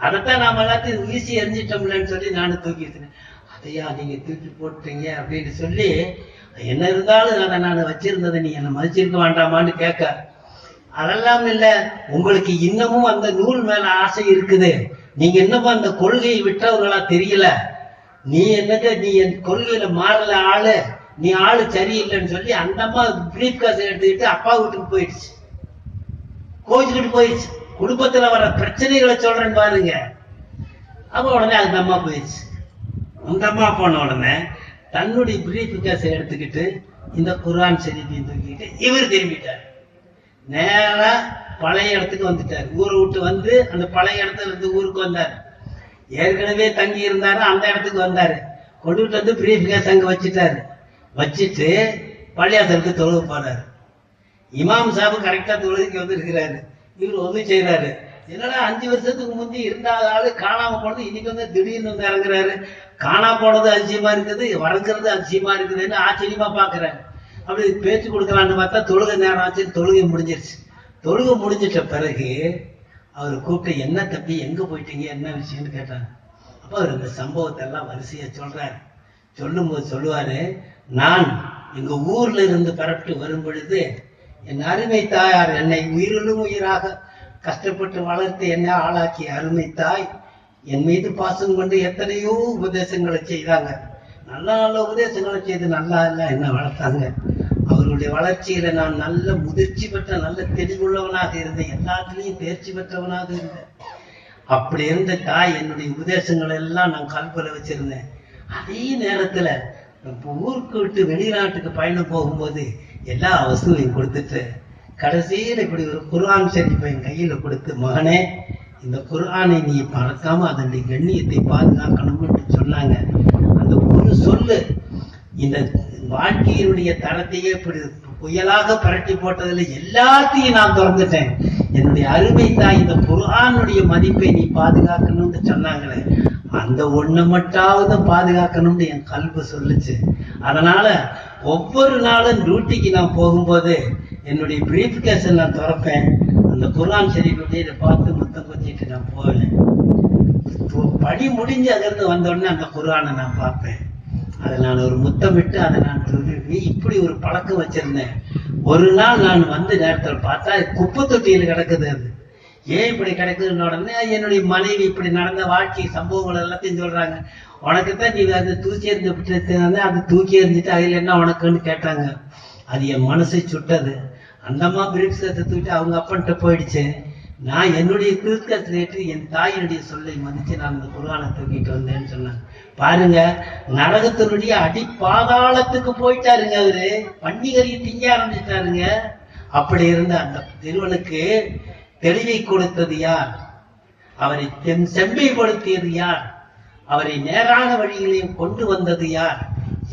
அதைத்தான் நாம எல்லாத்தையும் வீசி எரிஞ்சிட்டோம்லன்னு சொல்லி நானும் தூக்கிட்டேன். அதையா நீங்க தூக்கி போட்டீங்க அப்படின்னு சொல்லி, என்ன இருந்தாலும் அதை நான் வச்சிருந்ததை நீ என்ன மதிச்சிருக்க வேண்டாமான்னு கேட்க, அதெல்லாம் இல்ல, உங்களுக்கு இன்னமும் அந்த நூல் மேல ஆசை இருக்குது, நீங்க இன்னமும் அந்த கொள்கையை விட்டவங்களா தெரியல, நீ என்னங்க நீ என் கொள்கையில மாறல ஆளு, நீ ஆளு சரியில்லைன்னு சொல்லி அந்த அம்மா பிரீஃப் காசை எடுத்துக்கிட்டு அப்பா வீட்டுக்கு போயிடுச்சு, கோச்சுக்கிட்டு போயிடுச்சு. குடும்பத்துல வர பிரச்சனைகளை சொல்றேன்னு பாருங்க. அப்ப உடனே அந்த அம்மா போயிடுச்சு. அந்த அம்மா போன உடனே தன்னுடைய பிரீஃப் காசை எடுத்துக்கிட்டு இந்த குர்ஆன் ஷரீஃபையும் தூக்கிட்டு இவர் திரும்பிட்டார். நேரா பழைய இடத்துக்கு வந்துட்டார். ஊரை விட்டு வந்து அந்த பழைய இடத்துல இருந்து ஊருக்கு வந்தார். ஏற்கனவே தங்கி இருந்தாரு, அந்த இடத்துக்கு வந்தாரு. கொண்டுட்டு வந்து பிரீஃப் காசை அங்க வச்சுட்டாரு. வச்சுட்டு பள்ளியாசலுக்கு தொழுக போறாரு. இமாம் சாபு கரெக்டா தொழுகைக்கு வந்து இருக்கிறாரு. இவர் ஒண்ணு செய்யறாரு, என்னடா 5 வருஷத்துக்கு முந்தி இருந்தாத ஆளு காணாம போனது இன்னைக்கு வந்து திடீர்னு வந்து இறங்குறாரு, காணா போனது அதிசயமா இருக்குது, வறங்குறது அதிசயமா இருக்குதுன்னு ஆச்சரியமா பாக்குறாரு. அப்படி பேச்சு கொடுக்கலான்னு பார்த்தா தொழுகை நேரம் ஆச்சு, தொழுகை முடிஞ்சிருச்சு. தொழுகை முடிஞ்சிட்ட பிறகு அவர் கூப்பிட்டு, என்ன தம்பி எங்க போயிட்டீங்க, என்ன விஷயம்னு கேட்டாங்க. அப்ப அவர் இந்த சம்பவத்தை எல்லாம் வரிசையா சொல்றாரு. சொல்லும் போது சொல்லுவாரு, நான் எங்க ஊர்ல இருந்து பரப்பிட்டு வரும் பொழுது என் அருமை தாயார் என்னை உயிரிலும் உயிராக கஷ்டப்பட்டு வளர்த்து என்ன ஆளாக்கிய அருமை தாய் என் மீது பாசம் கொண்டு எத்தனையோ உபதேசங்களை செய்தாங்க. நல்ல நல்ல உபதேசங்களை செய்து நல்லா இல்ல என்ன வளர்த்தாங்க. அவருடைய வளர்ச்சியில நான் நல்ல முதிர்ச்சி பெற்ற நல்ல தெளிவுள்ளவனாக இருந்தேன், எல்லாத்துலயும் தேர்ச்சி பெற்றவனாக இருந்தேன். அப்படி இருந்த தாய் என்னுடைய உபதேசங்களை எல்லாம் நான் கல்புல வச்சிருந்தேன். அதே நேரத்துல ஊருக்கு விட்டு வெளிநாட்டுக்கு பயணம் போகும்போது எல்லா வசூலையும் கொடுத்துட்டு கடைசியில இப்படி ஒரு குர்ஆன் ஷரீஃபை என் கையில கொடுத்து, மகனே இந்த குர்ஆனை நீ மறக்காம அதனுடைய கண்ணியத்தை பாதுகாக்கணும்னு சொன்னாங்க. அந்த ஒரு சொல்லு இந்த வாழ்க்கையினுடைய தரத்தையே இப்படி புயலாக பரட்டி போட்டதுல எல்லாத்தையும் நான் திறந்துட்டேன். என்னுடைய அருமை தாய் இந்த குர்ஆனுடைய மதிப்பை நீ பாதுகாக்கணும்னு சொன்னாங்களே, அந்த ஒண்ணு மட்டாவது பாதுகாக்கணும்னு என் கல்பு சொல்லுச்சு. அதனால ஒவ்வொரு நாளும் டியூட்டிக்கு நான் போகும்போது என்னுடைய பிரீஃப் கேஸை நான் திறப்பேன், அந்த குர்ஆன் ஷரீஃபை பார்த்து முத்தம் கொஞ்சிட்டு நான் போவேன். படி முடிஞ்சு அதிலிருந்து வந்த உடனே அந்த குர்ஆனை நான் பார்ப்பேன், அதை நான் ஒரு முத்தமிட்டு அதை நான் துருவி இப்படி ஒரு பழக்கம் வச்சிருந்தேன். ஒரு நாள் நான் வந்து நேரத்தில் பார்த்தா குப்பை தொட்டியில் கிடக்குது. அது ஏன் இப்படி கிடைக்குதுன்னு உடனே என்னுடைய மனைவி இப்படி நடந்த வாழ்க்கை சம்பவங்கள் எல்லாத்தையும் சொல்றாங்க. உனக்குத்தான் நீ அதை தூக்கி எறிஞ்சு அது தூக்கி எறிஞ்சிட்டு அதில் என்ன உனக்குன்னு கேட்டாங்க. அது என் மனசை சுட்டது. அந்த அம்மா பிரீஃப்கேஸை தூக்கிட்டு அவங்க அப்பன்ட்ட போயிடுச்சு. நான் என்னுடைய பிரீஃப்கேஸ் ஏற்று என் தாயினுடைய சொல்லை மதிச்சு நான் அந்த குர்ஆனை தூக்கிட்டு வந்தேன்னு சொன்னாங்க. பாருங்க, நரகத்தினுடைய அடி பாதாளத்துக்கு போயிட்டாருங்க. அவரு பண்டிகரையை திங்க ஆரம்பிச்சிட்டாருங்க. அப்படி இருந்த அந்த திருவனுக்கு தெளிவை கொடுத்தது யார்? அவரை செம்மைப்படுத்தியது யார்? அவரை நேரான வழிகளையும் கொண்டு வந்தது யார்?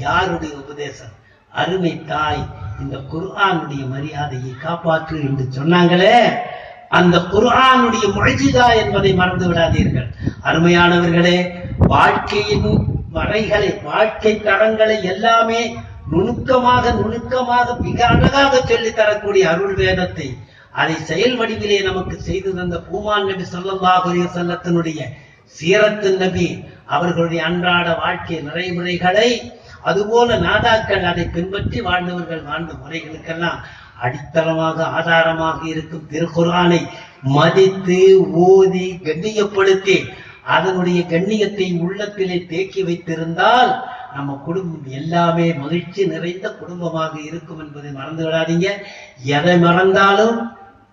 யாருடைய உபதேசம்? அருமை தாய் இந்த குர்ஆனுடைய மரியாதையை காப்பாற்று என்று சொன்னாங்களே, அந்த குர்ஆனுடைய முஅஜிஸா என்பதை மறந்து விடாதீர்கள். அருமையானவர்களே, வாழ்க்கையின் வரைகளை வாழ்க்கை தரங்களை எல்லாமே நுணுக்கமாக மிக அழகாக சொல்லி தரக்கூடிய அருள் வேதத்தை அதை செயல் வடிவிலே நமக்கு செய்து தந்த பூமான் நபி ஸல்லல்லாஹு அலைஹி வஸல்லத்தினுடைய சீரத்து நபி அவர்களுடைய அன்றாட வாழ்க்கை நடைமுறைகளை அதுபோல நாதாக்கள் அதை பின்பற்றி வாழ்ந்தவர்கள் வாழ்ந்த முறைகளுக்கெல்லாம் அடித்தளமாக ஆதாரமாக இருக்கும் திருக்குர்ஆனை மதித்து ஓதி கண்ணியப்படுத்தி அதனுடைய கண்ணியத்தை உள்ளத்திலே தேக்கி வைத்திருந்தால் நம்ம குடும்பம் எல்லாமே மகிழ்ச்சி நிறைந்த குடும்பமாக இருக்கும் என்பதை மறந்து விடாதீங்க. எதை மறந்தாலும்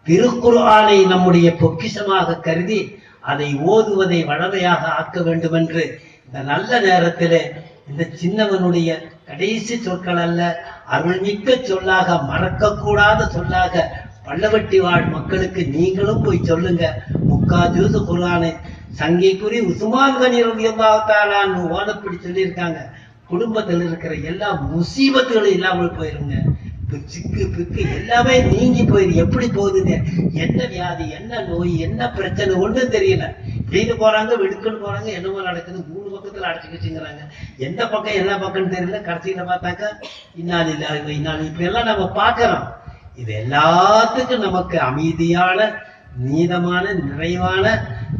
திருக்குர்ஆனை நம்முடைய பொக்கிஷமாக கருதி அதை ஓதுவதை வழமையாக ஆக்க வேண்டும் என்று இந்த நல்ல நேரத்திலே இந்த சின்னவனுடைய கடைசி சொற்கள் அல்ல, அருள்மிக்க சொல்லாக, மறக்கக்கூடாத சொல்லாக பள்ளவட்டி வாழ் மக்களுக்கு நீங்களும் போய் சொல்லுங்க. முக்காஜூசு குர்ஆனை சங்கைக்குரிய உஸ்மான் கனி ரலியல்லாஹு தஆலா அன்ஹு ஓதப்படி சொல்லியிருக்காங்க. குடும்பத்தில் இருக்கிற எல்லா முசீபத்துகளும் இல்லாமல் போயிருங்க. சிக்கு பிக்கு எல்லாமே நீங்கி போயிரு. எப்படி போகுதுங்க, என்ன வியாதி, என்ன நோய், என்ன பிரச்சனை ஒன்றும் தெரியல. வீடு போறாங்க, வெடுக்குன்னு போறாங்க, என்னமோ நடக்குது, 3 பக்கத்துல அடைச்சுக்கிச்சுங்கிறாங்க. எந்த பக்கம் என்ன பக்கம்னு தெரியல. கடைசியில பார்த்தாக்கா இன்னாலி இப்படி எல்லாம் நம்ம பார்க்கிறோம். இது எல்லாத்துக்கும் நமக்கு அமைதியான, நீதமான, நிறைவான,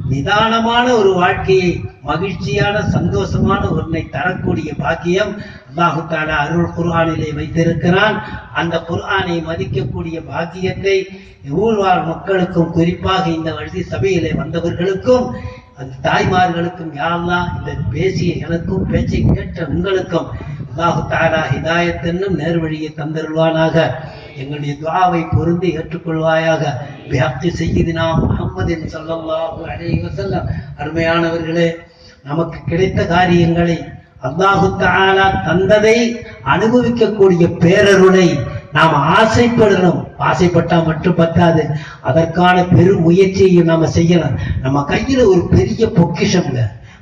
நிதானமான ஒரு வாழ்க்கையை, மகிழ்ச்சியான, சந்தோஷமான ஒன்றை தரக்கூடிய பாக்கியம் அல்லாஹு தஆலா அருள் குர்ஆனிலே வைத்திருக்கிறான். அந்த குர்ஆனை மதிக்கக்கூடிய பாக்கியத்தை ஊழ்வாழ் மக்களுக்கும், குறிப்பாக இந்த வழி சபையிலே வந்தவர்களுக்கும், அந்த தாய்மார்களுக்கும், யா அல்லாஹ் இந்த பேசிய எனக்கும் பேச்சை கேட்ட உங்களுக்கும் அல்லாஹு தஆலா ஹிதாயத் என்னும் நேர்வழியை தந்தருள்வானாக. எங்களுடைய துஆவை பொருந்தி ஏற்றுக்கொள்வாயாக. பிஹக்கி சய்யிதினா முஹம்மதின் ஸல்லல்லாஹு அலைஹி வஸல்லம். அருமையானவர்களே, நமக்கு கிடைத்த காரியங்களை, அல்லாஹு தஆலா தந்ததை அனுபவிக்கக்கூடிய பேரருளை நாம் ஆசைப்படணும். ஆசைப்பட்டா மட்டும் பத்தாது, அதற்கான பெரும் முயற்சியை நாம செய்யணும். நம்ம கையில ஒரு பெரிய பொக்கிஷம்ங்க.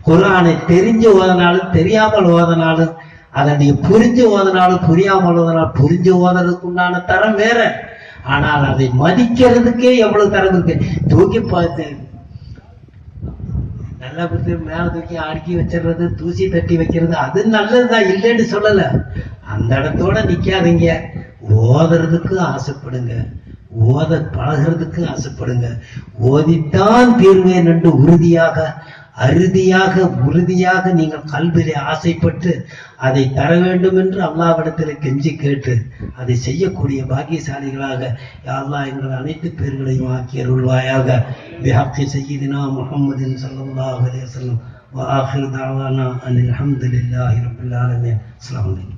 குர்ஆனை தெரிஞ்சு ஓதனாலும் தெரியாமல் ஓதனாலும், அதனுடைய புரிஞ்சு ஓதனாலும் புரியாமல் ஓதனாலும், புரிஞ்சு ஓதுறதுக்கு உண்டான தரம் வேற. ஆனால் அதை மதிக்கிறதுக்கே எவ்வளவு தரம் இருக்கு. தூக்கி பார்த்து நல்லா மேல தூக்கி அடுக்கி வச்சிடுறது, தூசி தட்டி வைக்கிறது, அது நல்லதுதான், இல்லைன்னு சொல்லல. அந்த இடத்தோட நிக்காதீங்க. ஓதுறதுக்கு ஆசைப்படுங்க, ஓத பழகிறதுக்கு ஆசைப்படுங்க. ஓதித்தான் தீர்வேன் என்று உறுதியாக, உறுதியாக நீங்கள் கல்விலே ஆசைப்பட்டு அதை தர வேண்டும் என்று அல்லாஹ்விடத்தில் கெஞ்சி கேட்டு அதை செய்யக்கூடிய பாக்கியசாலிகளாக யா அல்லாஹ் எங்கள் அனைத்து பேர்களையும் ஆக்கி அருள்வாயாக. பிஹக்கி சய்யிதினா முஹம்மதின் ஸல்லல்லாஹு அலைஹி வஸல்லம் வ ஆகிரு தஅவானா அனில் ஹம்துலில்லாஹி ரப்பில் ஆலமீன். அஸ்ஸலாமு அலைக்கும்.